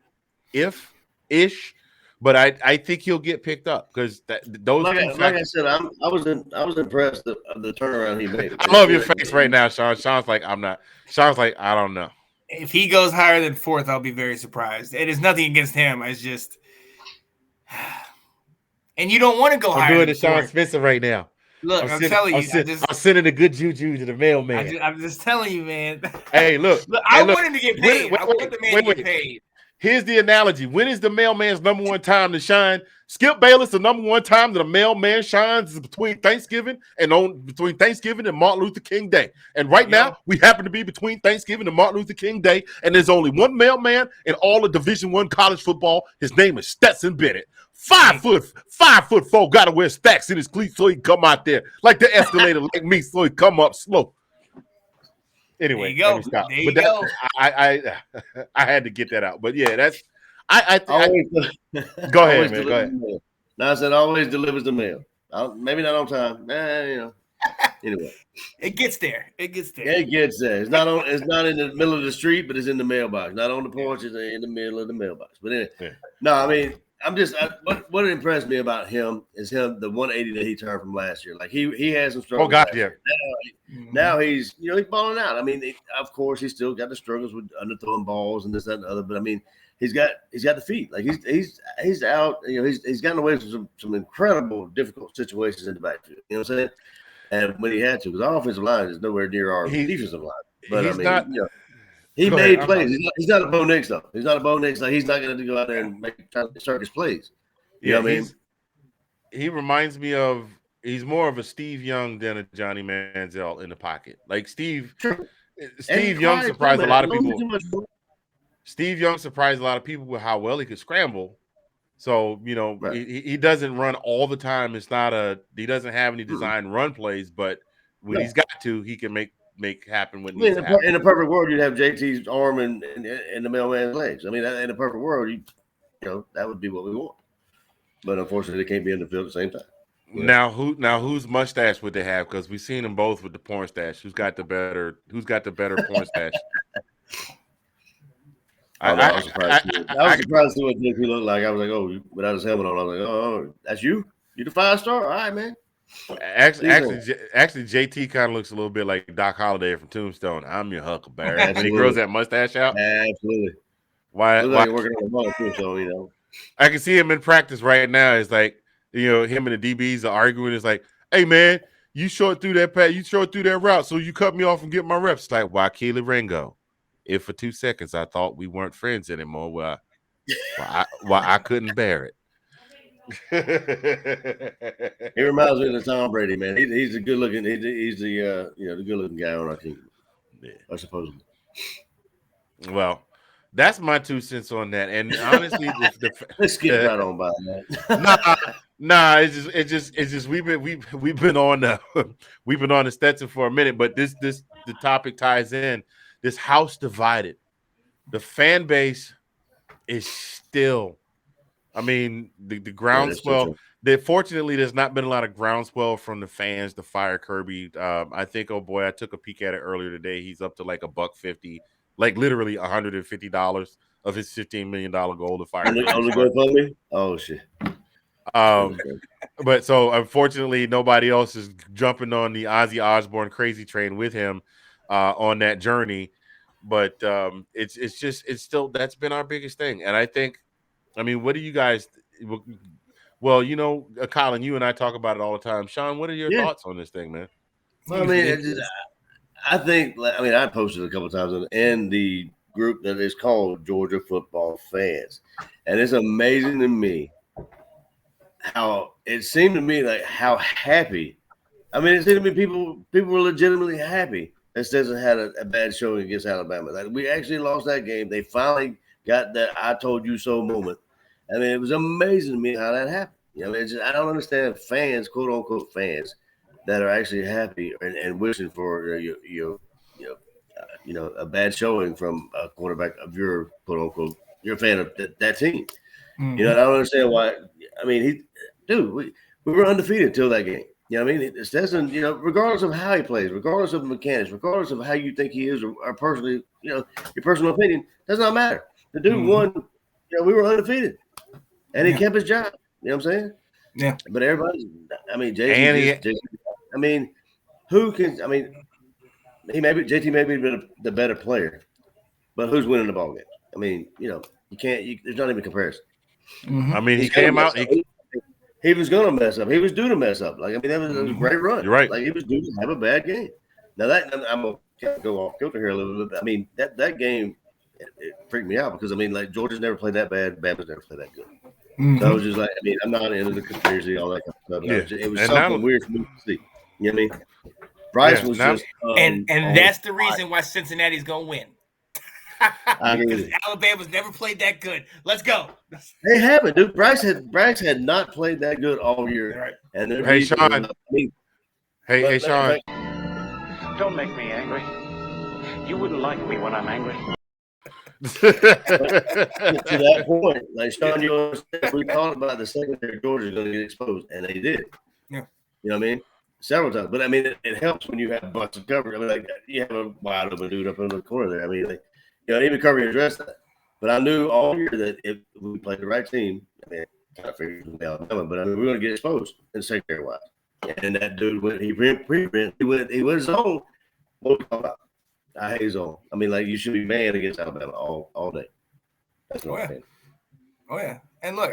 ish. But I think he'll get picked up because those. Like I said, I was impressed the turnaround he made. I love your face right now, Sean. Sean's like, I'm not. Sean's like, I don't know. If he goes higher than fourth, I'll be very surprised. It is nothing against him. It's just. And you don't want to go higher. I'm doing the Sean Spencer right now. Look, I'm telling you. I'm sending a good juju to the mailman. I'm just telling you, man. Hey, look. I want him to get paid. I want the man to get paid. Here's the analogy. When is the mailman's number one time to shine? Skip Bayless, the number one time that a mailman shines is between Thanksgiving and Martin Luther King Day. And right now, we happen to be between Thanksgiving and Martin Luther King Day. And there's only one mailman in all of Division I college football. His name is Stetson Bennett. 5'4", got to wear stacks in his cleats so he can come out there like the escalator like me so he come up slow. Anyway, there you go. There you go. I had to get that out. But yeah, that's go ahead, man. Go ahead. Now I said always delivers the mail. Maybe not on time. Anyway. It gets there. Yeah, it gets there. It's not in the middle of the street, but it's in the mailbox. Not on the porch, it's in the middle of the mailbox. But anyway, no, I mean, what impressed me about him is the 180 that he turned from last year. Like he has some struggles. Oh God, yeah. Now he's he's balling out. I mean, of course he's still got the struggles with underthrowing balls and this, that, and the other. But I mean, he's got the feet. Like he's out. He's gotten away from some incredible difficult situations in the backfield. You know what I'm saying? And when he had to, because our offensive line is nowhere near our defensive line. But I mean, he made plays. He's not a Bo Nix though. He's not a Bo Nix. Like he's not going to go out there and make circus plays. You know what I mean? He reminds me of. He's more of a Steve Young than a Johnny Manziel in the pocket. Like Steve Young surprised a lot of people. Steve Young surprised a lot of people with how well he could scramble. So he doesn't run all the time. He doesn't have any designed run plays, but when he's got to, he can make happen when needs to happen. In a perfect world, you'd have JT's arm and the mailman's legs. I mean, in a perfect world, that would be what we want. But unfortunately, they can't be in the field at the same time. Yeah. Now whose mustache would they have? Because we've seen them both with the porn stash. Who's got the better porn stash? I was surprised. I was surprised to see what JT looked like. I was like, oh, without his helmet on, I was like, oh, that's you? You the 5-star? All right, man. Actually, JT kind of looks a little bit like Doc Holliday from Tombstone. I'm your Huckleberry. When he grows that mustache out. Absolutely. Why working on the ball too, so I can see him in practice right now. It's like, him and the DBs are arguing. It's like, hey man, you short through that pass, you short through that route, so you cut me off and get my reps. It's like, why Keely Ringo? If for 2 seconds I thought we weren't friends anymore, why I couldn't bear it. He reminds me of Tom Brady, man. He's a good looking. He's the the good looking guy on our team. Yeah, I suppose. Well, that's my 2 cents on that. And honestly, let's get right on by that. Nah. It's just we've been on the Stetson for a minute, but the topic ties in. This house divided. the fan base is still, I mean, the groundswell. Fortunately, there's not been a lot of groundswell from the fans to fire Kirby. I think, oh boy, I took a peek at it earlier today. He's up to like $150, like literally $150 of his $15 million goal to fire. On the GoFundMe? Oh shit. But so unfortunately, nobody else is jumping on the Ozzy Osbourne crazy train with him on that journey. But it's still, that's been our biggest thing. And I think, I mean, what do you guys? Well, you know, Collin, you and I talk about it all the time. Sean, what are your thoughts on this thing, man? Well, I mean, I think, I mean, I posted a couple of times in the group that is called Georgia Football Fans, and it's amazing to me how it seemed to me like how happy. I mean, it seemed to me people were legitimately happy that Stetson had a bad showing against Alabama. Like, we actually lost that game. They finally got that "I told you so" moment. I mean, it was amazing to me how that happened. You know, I don't understand fans, quote unquote fans, that are actually happy and wishing for a bad showing from a quarterback of your quote unquote, you're a fan of that team. Mm-hmm. You know, I don't understand why. I mean, we were undefeated till that game. You know what I mean? Stetson, you know, regardless of how he plays, regardless of the mechanics, regardless of how you think he is or personally, you know, your personal opinion, does not matter. The dude won. You know, we were undefeated. And he kept his job. You know what I'm saying? Yeah. But everybody, I mean, JT, I mean, who can, I mean, JT may be the better player, but who's winning the ball game? I mean, you know, there's not even comparison. Mm-hmm. I mean, he came out. He was going to mess up. He was due to mess up. Like, I mean, that was a great run. You're right. Like, he was due to have a bad game. Now, I'm going to go off kilter here a little bit. I mean, that game, it freaked me out because, I mean, like, Georgia's never played that bad. Bama's never played that good. Mm-hmm. So I was just like, I mean, I'm not into the conspiracy, all that kind of stuff. It was something weird for me to see. You know what I mean? Bryce was just and that's the reason why Cincinnati's gonna win. Because Alabama's never played that good. Let's go. They haven't, dude. Bryce had not played that good all year. Right. And hey, Sean. Hey, Sean. Don't make me angry. You wouldn't like me when I'm angry. To that point, like Sean, you understand, we talked about the secondary Georgia is going to get exposed, and they did. Yeah, you know what I mean, several times. But I mean, it helps when you have busted coverage. I mean, like you have a wide open dude up in the corner there. I mean, like, you know, even Kirby addressed that. But I knew all year that if we played the right team, I mean, kind of figured it was Alabama, but I mean, we're going to get exposed in secondary wise. And that dude went, he went his own. What we talking about? I hate his own. I mean, like, you should be mad against Alabama all day. That's what I'm saying. Oh yeah. And look,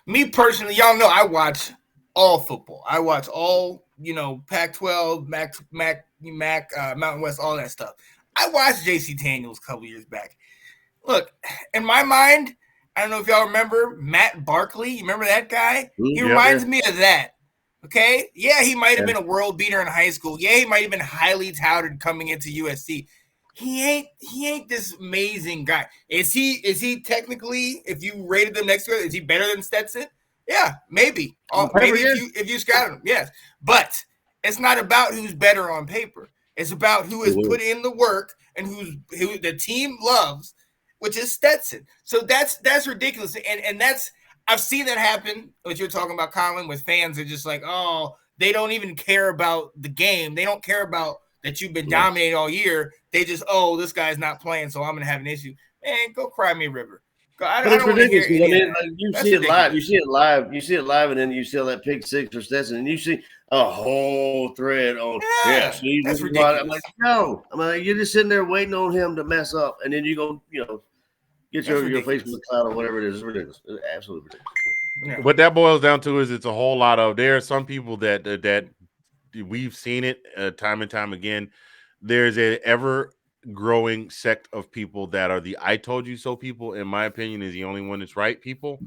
me personally, y'all know I watch all football. I watch all, you know, Pac-12, Mountain West, all that stuff. I watched J.C. Daniels a couple years back. Look, in my mind, I don't know if y'all remember Matt Barkley. You remember that guy? He reminds me of that. Okay. Yeah, he might have been a world beater in high school. Yeah, he might have been highly touted coming into USC. He ain't this amazing guy. Is he technically, if you rated them next to it, is he better than Stetson? Yeah, maybe. Maybe if you scouted him, yes. But it's not about who's better on paper. It's about who has put in the work and who the team loves, which is Stetson. So that's ridiculous. And that's, I've seen that happen, what you're talking about, Collin, with fans are just like, oh, they don't even care about the game. They don't care about that you've been dominating all year. They just, oh, this guy's not playing, so I'm going to have an issue. Man, go cry me a river. I don't ridiculous. I mean, like, you see it live. You see it live, and then you see that pick six for Stetson, and you see a whole thread on, that's ridiculous. I'm like, no. I'm like, you're just sitting there waiting on him to mess up, and then you go, you know, get your Facebook cloud or whatever it is. It's ridiculous. It's absolutely ridiculous. Yeah. What that boils down to is it's a whole lot of, there are some people that we've seen it time and time again. There's a ever growing sect of people that are the "I told you so" people. In my opinion, is the only one that's right people,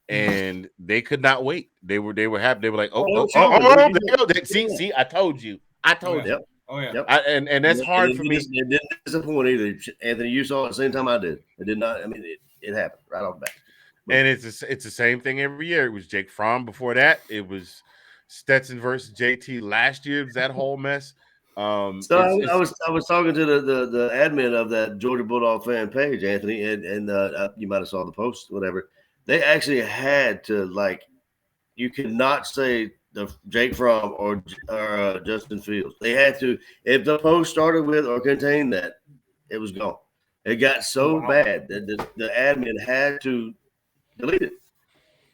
and they could not wait. They were happy. They were like, see, I told you. Yep. Oh yeah. Yep. And that's hard for me. It didn't disappoint either. Anthony, you saw it at the same time I did. It did not. I mean, it happened right off the bat. But, and it's the same thing every year. It was Jake Fromm before that. It was Stetson versus JT last year. It was that whole mess. So I was talking to the admin of that Georgia Bulldog fan page, Anthony, and you might have saw the post, whatever. They actually had to, like, you could not say the Jake Fromm or Justin Fields. They had to, if the post started with or contained that, it was gone. It got so bad that the admin had to delete it.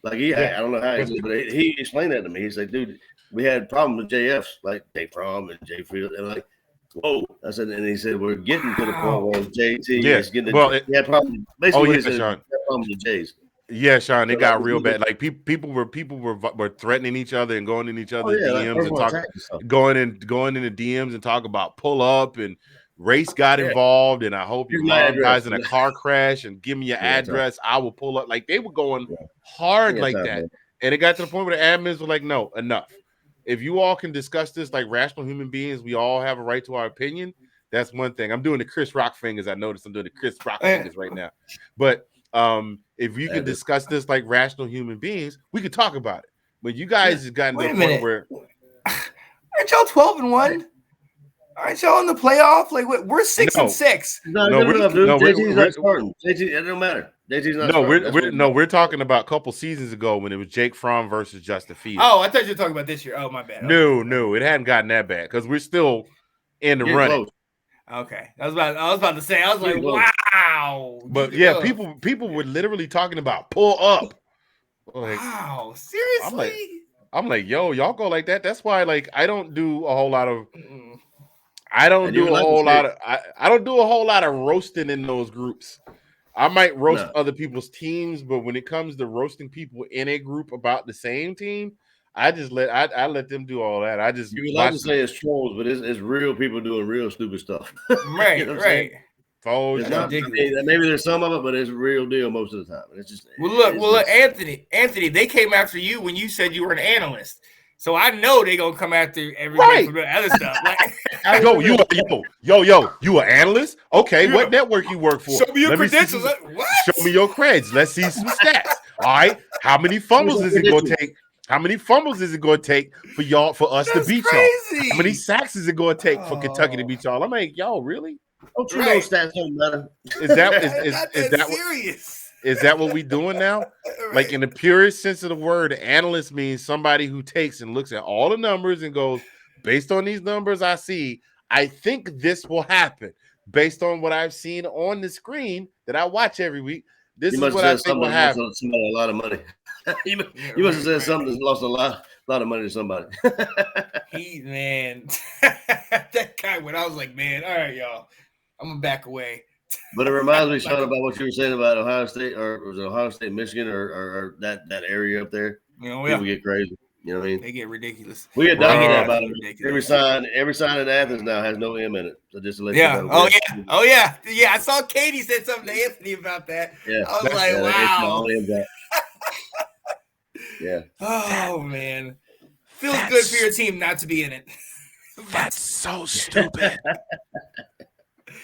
Like I don't know how he did, but he explained that to me. He's like, dude, we had problems with JFs, like Jake Fromm and Jay Fields, and I'm like, whoa. I said, and he said, we're getting to the point where JT is getting he had problems. Basically, he said, he had problems with Jays. Yeah, Sean, it got real bad. Like people were threatening each other and going in each other's DMs and talking, going into DMs and talk about pull up, and race got involved. And I hope your mom dies in a car crash and give me your address. I will pull up. Like they were going hard like that, man. And it got to the point where the admins were like, "No, enough. If you all can discuss this like rational human beings, we all have a right to our opinion. That's one thing." I'm doing the Chris Rock fingers. I noticed I'm doing the Chris Rock fingers right now, but. If you can discuss this like rational human beings, we could talk about it. But you guys have gotten to the point where aren't y'all 12-1? Aren't y'all in the playoff? Like we're 6-6. JT's not starting. JT, it don't matter. JT's not starting. We're talking about a couple seasons ago when it was Jake Fromm versus Justin Fields. Oh, I thought you were talking about this year. Oh, my bad. No, it hadn't gotten that bad because we're still in the running. Close. Okay, I was about to say. I was like, wow. But yeah, people were literally talking about pull up. Like, wow, seriously? I'm like, yo, y'all go like that. That's why, like, I don't do a whole lot of. I don't do a whole lot of roasting in those groups. I might roast other people's teams, but when it comes to roasting people in a group about the same team, I just let them do all that. You would like to say it's trolls, but it's real people doing real stupid stuff. Right, right. Maybe there's some of it, but it's real deal most of the time. It's just look, Anthony, they came after you when you said you were an analyst. So I know they're gonna come after everybody from the other stuff. Like, you an analyst? Okay, what network you work for? Show me your credentials. Show me your creds. Let's see some stats. All right, how many fumbles is it gonna take? How many fumbles is it going to take for us to beat y'all? How many sacks is it going to take for Kentucky to beat y'all? I'm like, yo, really? Don't you know stats don't matter? Is that serious? Is that what we doing now? Right. Like in the purest sense of the word, analyst means somebody who takes and looks at all the numbers and goes, based on these numbers I see, I think this will happen. Based on what I've seen on the screen that I watch every week, this is what I think will happen. Somebody a lot of money. You must have said something that's lost a lot of money to somebody. That guy when I was like, man, all right, y'all, I'm gonna back away. But it reminds me, Sean, about what you were saying about Ohio State, or was it Ohio State, Michigan, or that area up there? People get crazy. You know what I mean? They get ridiculous. We get documented about it. Every sign in Athens now has no M in it. So just to let you know. Oh yeah. I saw Katie said something to Anthony about that. Yeah. I was like, wow. Yeah. Oh man, feels good for your team not to be in it. That's so stupid.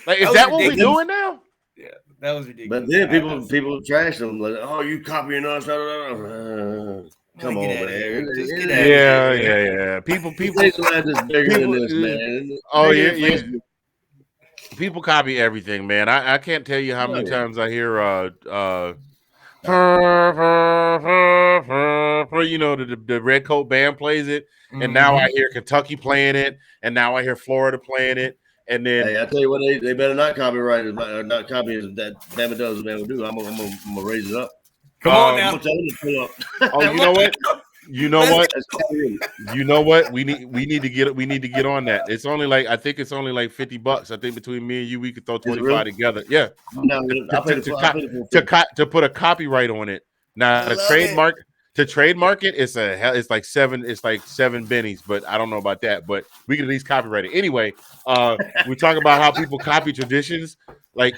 Like, is that what we're doing now? Yeah, that was ridiculous. But then people trash them like, "Oh, you copying us?" Come on, man. Yeah. People. This bigger than this, man. Oh yeah. People copy everything, man. I can't tell you how many times I hear the Red Coat Band plays it, and now I hear Kentucky playing it, and now I hear Florida playing it, and then I tell you what, they better not copyright it, not copy it. That damn it does what they will do. I'm gonna raise it up. Come on now. I'm gonna tell them to pull up. Oh, you know what? We need to get on that. It's only like $50. I think between me and you, we could throw 25 together. Yeah. To put a copyright on it. Now to trademark it, it's like seven bennies, but I don't know about that. But we can at least copyright it. Anyway, we talk about how people copy traditions. Like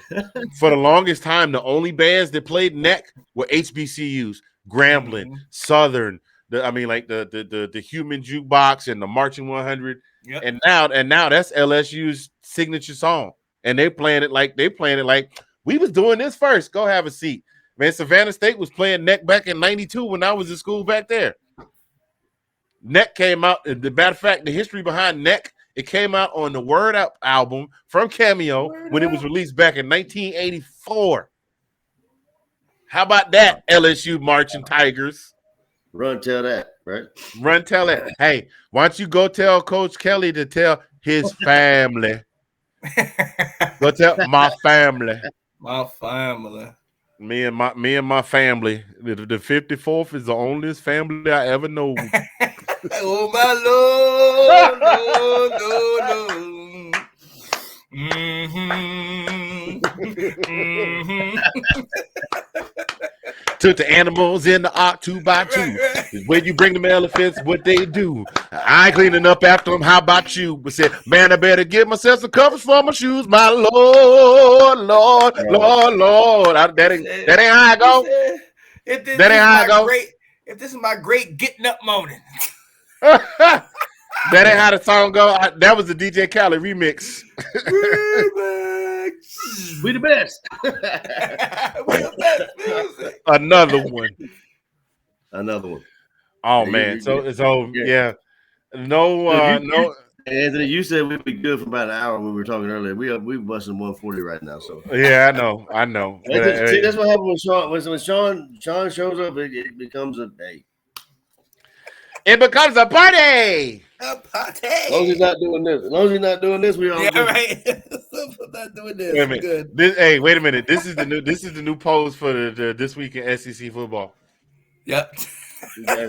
for the longest time, the only bands that played neck were HBCUs, Grambling, Southern. The Human Jukebox and the Marching 100, and now that's LSU's signature song, and they playing it like we was doing this first. Go have a seat, man. Savannah State was playing neck back in '92 when I was in school back there. Neck came out. As a matter of fact, the history behind neck It came out on the Word Up album from Cameo when it was released back in 1984. How about that, LSU Marching Tigers? Run, tell that, right? Run, tell it. Hey, why don't you go tell Coach Kelly to tell his family? Go tell my family. My family. Me and my family. The 54th is the only family I ever know. Oh my Lord, Lord. Mm-hmm. Mm-hmm. Took the animals in the ark 2 by 2. When you bring them elephants, what they do? I ain't cleaning up after them. How about you? But said, man, I better get myself some covers for my shoes. My Lord, Lord, Lord, Lord. That ain't how I go. That ain't how I go. If this is my great getting up morning. That ain't how the song go. That was the DJ Khaled remix. We the best. Another one. Oh man. So yeah. No. Anthony, you said we'd be good for about an hour when we were talking earlier. We busting 140 right now. So yeah, I know. See, that's what happens when Sean shows up. It becomes a day. It becomes a party. A party. As long as he's not doing this, we all yeah, good. right. I'm not doing this. Wait a minute. Good. Wait a minute. This is the new pose for the this week in SEC football. Yep. You was like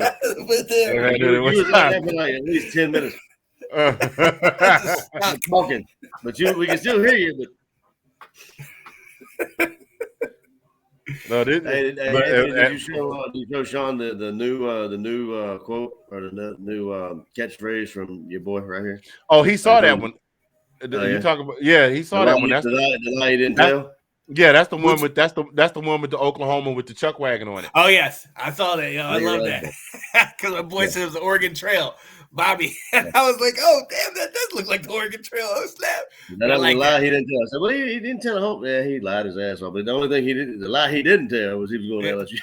that for like at least 10 minutes. Talking, but we can still hear you. But no, did you show Sean the new quote or the new catchphrase from your boy right here? Oh, he saw that one. You talking about? Yeah, he saw that one. That's the lie he didn't tell. Yeah, that's the one with that's the one with the Oklahoma with the chuck wagon on it. Oh yes, I saw that. Yo, I love that because my boy said it was the Oregon Trail, Bobby, and I was like, oh damn, that does look like the Oregon Trail. Oh snap! That was a lie he didn't tell. I said, well, he didn't tell the whole. Yeah, he lied his ass off. But the only thing the lie he didn't tell was he was going to LSU.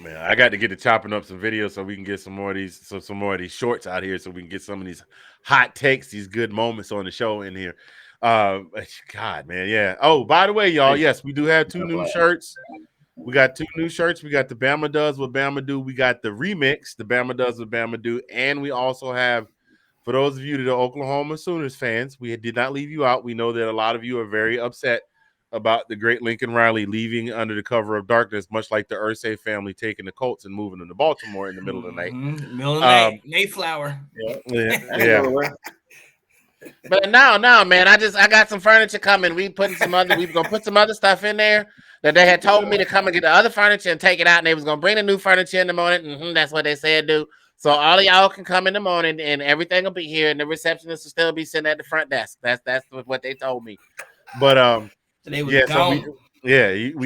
Man, I got to get to chopping up some videos so we can get some more of these shorts out here, so we can get some of these hot takes, these good moments on the show in here. God, man, yeah. Oh, by the way, y'all, yes, we do have 2 new shirts. We got 2 new shirts. We got the Bama Does What Bama Do. We got the remix, the Bama Does What Bama Do, and we also have, for those of you that are Oklahoma Sooners fans, we did not leave you out. We know that a lot of you are very upset about the great Lincoln Riley leaving under the cover of darkness, much like the Irsay family taking the Colts and moving them to Baltimore in the middle of the night. Middle of the night, Mayflower. Yeah. But no, man. I got some furniture coming. We gonna put some other stuff in there that they had told me to come and get the other furniture and take it out, and they was gonna bring the new furniture in the morning. That's what they said do. So all of y'all can come in the morning, and everything will be here, and the receptionist will still be sitting at the front desk. That's what they told me. But we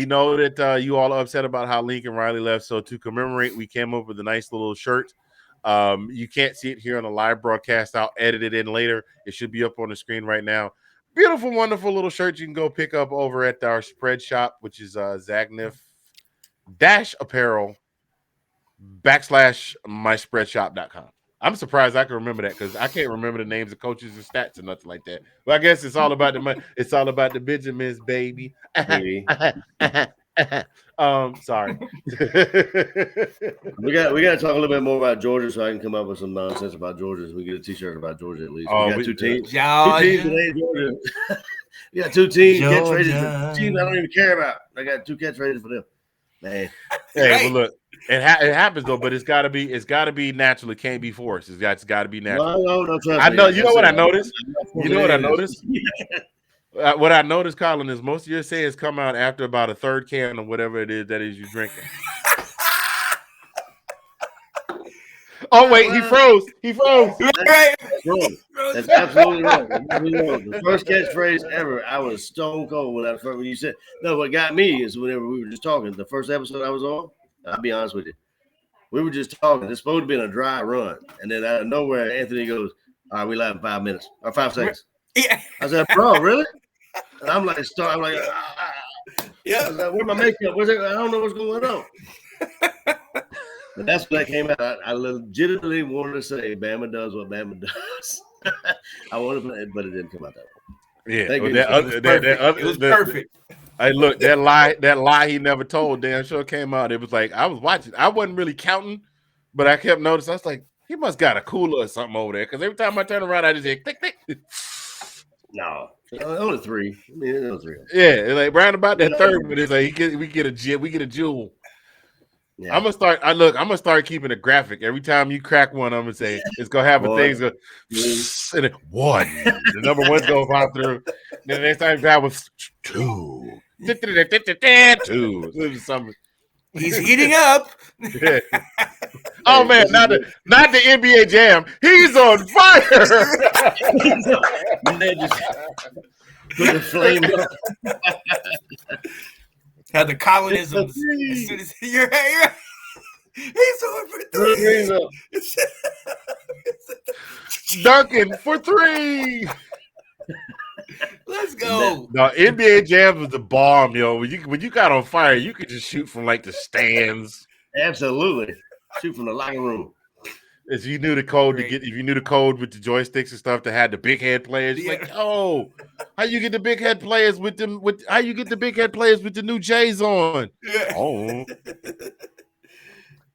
know that you all are upset about how Lincoln Riley left. So to commemorate, we came up with a nice little shirt. You can't see it here on the live broadcast. I'll edit it in later. It should be up on the screen right now. Beautiful, wonderful little shirt you can go pick up over at our spread shop, which is Zagnif-apparel.com/myspreadshop.com. I'm surprised I can remember that because I can't remember the names of coaches and stats or nothing like that. But I guess it's all about the money. It's all about the Benjamins, baby. Sorry. we got to talk a little bit more about Georgia so I can come up with some nonsense about Georgia. So we get a t-shirt about Georgia at least. We got 2 teams. 2 teams today, Georgia. We got 2 teams. Catchphrases. Teams I don't even care about. I got 2 catchphrases for them. Man. Hey, well, look, it happens though, but it's gotta be natural. It can't be forced. It's got to be natural. No, I know. You know what I noticed? What I noticed, Collin, is most of your sayings come out after about a 3rd can of whatever it is that is you drinking. Oh wait, he froze. That's absolutely wrong. The first catchphrase ever, I was stone cold when you said no. What got me is whenever we were just talking. The first episode I was on, I'll be honest with you, we were just talking. It's supposed to be in a dry run, and then out of nowhere, Anthony goes, "All right, we live in 5 minutes or 5 seconds." Yeah. I said, "Bro, really?" And I'm like, yeah. Where's my makeup? Where's it? I don't know what's going on. But that's when that came out. I legitimately wanted to say Bama does what Bama does. I wanted to, but it didn't come out that way. Yeah, It was perfect. Hey, look, that lie he never told, damn sure came out. It was like I was watching. I wasn't really counting, but I kept noticing. I was like, he must got a cooler or something over there. Because every time I turn around, I just hear click, click. No, only 3. I mean, it was 3. Yeah, like round about that third one, it's like we get a jewel. Yeah. I'm gonna start keeping a graphic. Every time you crack one, I'm gonna say it's gonna have a thing go and then 1. The number 1's gonna pop through. Then the next time you grab was 2. 2. He's heating up. Yeah. Oh man, not the NBA Jam. He's on fire. Man, just put the flame up. Had the Collinisms as soon as you're he's on for 3. Duncan for 3. Let's go. No, NBA Jam was the bomb, yo. When you got on fire, you could just shoot from like the stands. Absolutely, shoot from the locker room. If you knew the code if you knew the code with the joysticks and stuff that had the big head players, you're like, oh, how you get the big head players with the new J's on? Yeah. Oh.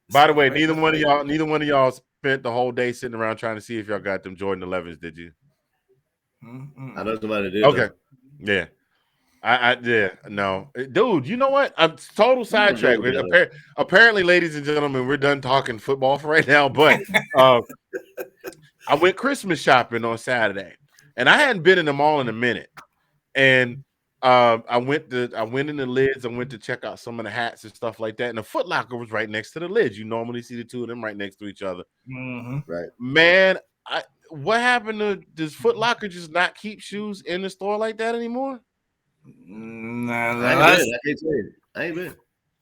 By the way, neither one of y'all spent the whole day sitting around trying to see if y'all got them Jordan 11s, did you? I know somebody did. Okay. Though. Yeah. No. Dude, you know what? I'm total sidetrack. Apparently, ladies and gentlemen, we're done talking football for right now, but I went Christmas shopping on Saturday, and I hadn't been in the mall in a minute. And I went in the lids. I went to check out some of the hats and stuff like that. And the Foot Locker was right next to the lids. You normally see the two of them right next to each other. Mm-hmm. Right. Man, what happened does Foot Locker just not keep shoes in the store like that anymore? I ain't been.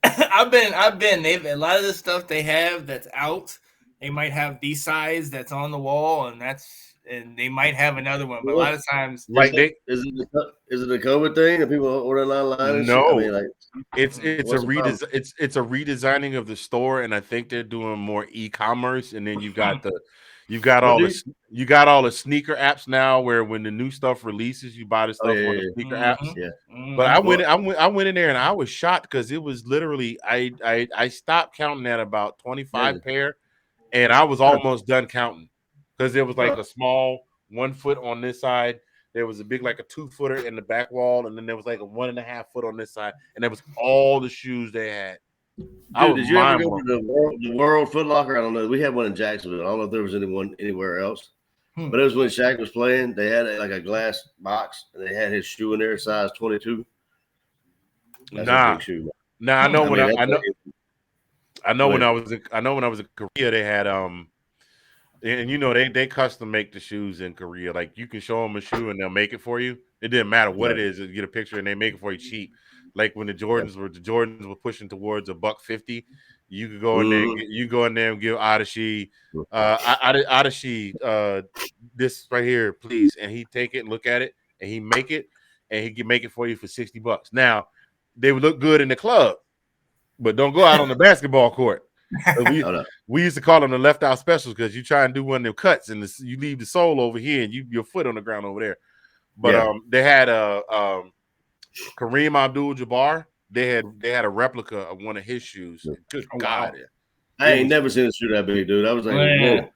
I've been. They've a lot of the stuff they have that's out. They might have these size that's on the wall, and they might have another one. But a lot of times, like is it a COVID thing that people order online? No, I mean, it's a redesigning of the store, and I think they're doing more e-commerce. And then you got all the sneaker apps now, where when the new stuff releases, you buy the stuff on the sneaker apps. Yeah. But I went in there and I was shocked because it was literally I stopped counting at about 25 pair, and I was almost done counting because there was like a small 1 foot on this side. There was a big like a 2-footer in the back wall, and then there was like a 1.5 foot on this side, and that was all the shoes they had. Dude, did you ever go to the World Foot Locker? I don't know. We had one in Jacksonville. I don't know if there was anyone anywhere else. But it was when Shaq was playing. They had like a glass box, and they had his shoe in there, size 22. That's a big shoe. I know when I was in Korea, they had and you know they custom make the shoes in Korea. Like you can show them a shoe and they'll make it for you. It didn't matter what it is. You get a picture and they make it for you cheap. Like when the Jordans were pushing towards $150, you could go in there. You go in there and give Adashi, this right here, please, and he take it and look at it, and he make it, and he can make it for you for $60. Now they would look good in the club, but don't go out on the basketball court. We used to call them the left out specials because you try and do one of them cuts and you leave the sole over here and your foot on the ground over there. But they had Kareem Abdul-Jabbar. They had a replica of one of his shoes. Good God. Wow. I ain't never seen a shoe that big, dude. I was like, whoa.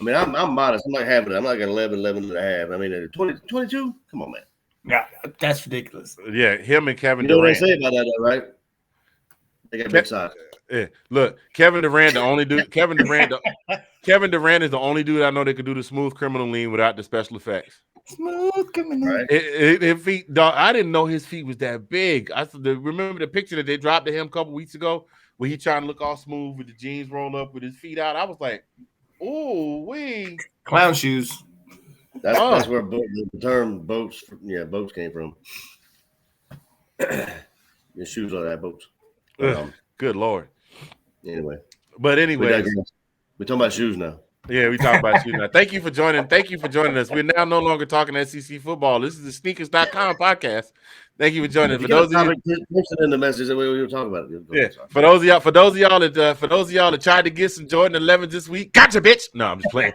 I mean, I'm modest. I'm not having it. I'm like an 11 and a half. I mean, 22? Come on, man. Yeah, that's ridiculous. Yeah, him and Kevin Durant. Durant. What they say about that, though, right? They got big size. Yeah. Look, Kevin Durant, the only dude. Kevin Durant is the only dude I know that could do the smooth criminal lean without the special effects. Smooth criminal. Right. His feet, dog, I didn't know his feet was that big. Remember the picture that they dropped to him a couple weeks ago where he trying to look all smooth with the jeans rolled up with his feet out. I was like, ooh, wee. Clown shoes. That's where the term boats came from. Your shoes are that boats. Good Lord. Anyway. But anyway, we're talking about shoes now. Yeah, we talk about you now. Thank you for joining. Thank you for joining us. We're now no longer talking SEC football. This is the Sneakers.com podcast. Thank you for joining. For those of you, in the message that we were talking about. Yeah. For those of y'all that tried to get some Jordan 11s this week, gotcha, bitch. No, I'm just playing.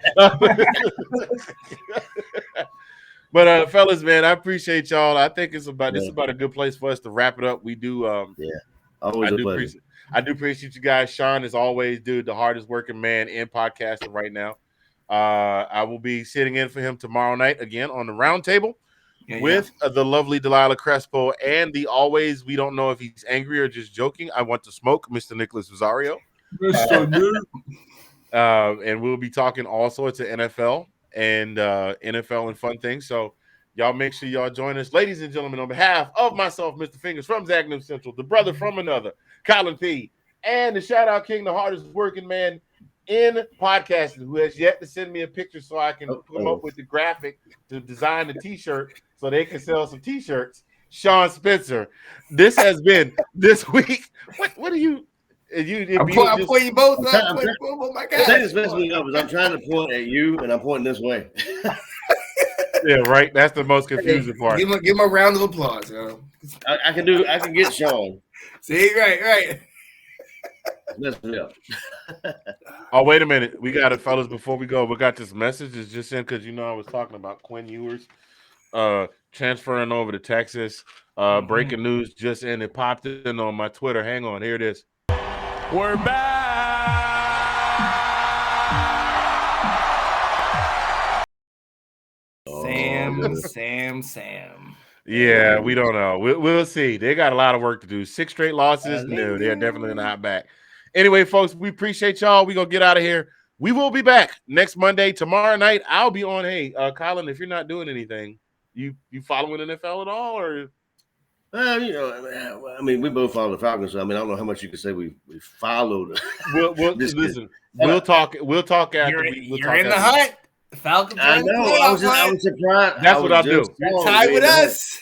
But fellas, man, I appreciate y'all. I think this is about a good place for us to wrap it up. We do. Always a pleasure. I do appreciate you guys. Sean, as always, dude, the hardest working man in podcasting right now. I will be sitting in for him tomorrow night again on the round table with the lovely Delilah Crespo and the always, we don't know if he's angry or just joking, I want to smoke, Mr. Nicholas Rosario. And we'll be talking all sorts of NFL and fun things. So y'all make sure y'all join us. Ladies and gentlemen, on behalf of myself, Mr. Fingaz from Zagnif Central, the brother from another, Collin P., and the shout out king, the hardest working man in podcasting, who has yet to send me a picture so I can come up with the graphic to design the t-shirt so they can sell some t-shirts, Sean Spencer. This has been this week. What are you? I'm pointing you both up. Oh my God! I'm trying to point at you, and I'm pointing this way. Yeah, right. That's the most confusing part. Give him a round of applause. I can get Sean. See, right. Mess me up. Oh, wait a minute. We got it, fellas. Before we go, we got this message. It's just in because I was talking about Quinn Ewers transferring over to Texas. Breaking news just in. It popped in on my Twitter. Hang on. Here it is. We're back. Sam. Yeah, we don't know. We'll see. They got a lot of work to do. 6 straight losses. No, they're definitely not back. Anyway, folks, we appreciate y'all. We're going to get out of here. We will be back next Monday. Tomorrow night, I'll be on. Hey, Collin, if you're not doing anything, you following NFL at all? Or I mean, we both follow the Falcons. So, I mean, I don't know how much you can say we followed. Listen, we'll talk after you're in the hunt. The Falcons. I know. I was surprised. That's what I'll do. You're tied with us.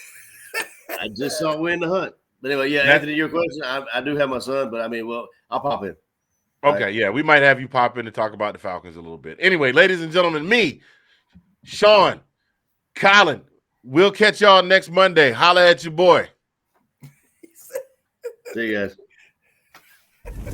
I just saw we're in the hunt. But anyway, Anthony, your question, I do have my son, but I mean, I'll pop in. Okay, right. Yeah, we might have you pop in to talk about the Falcons a little bit. Anyway, ladies and gentlemen, me, Sean, Collin, we'll catch y'all next Monday. Holla at your boy. See you guys.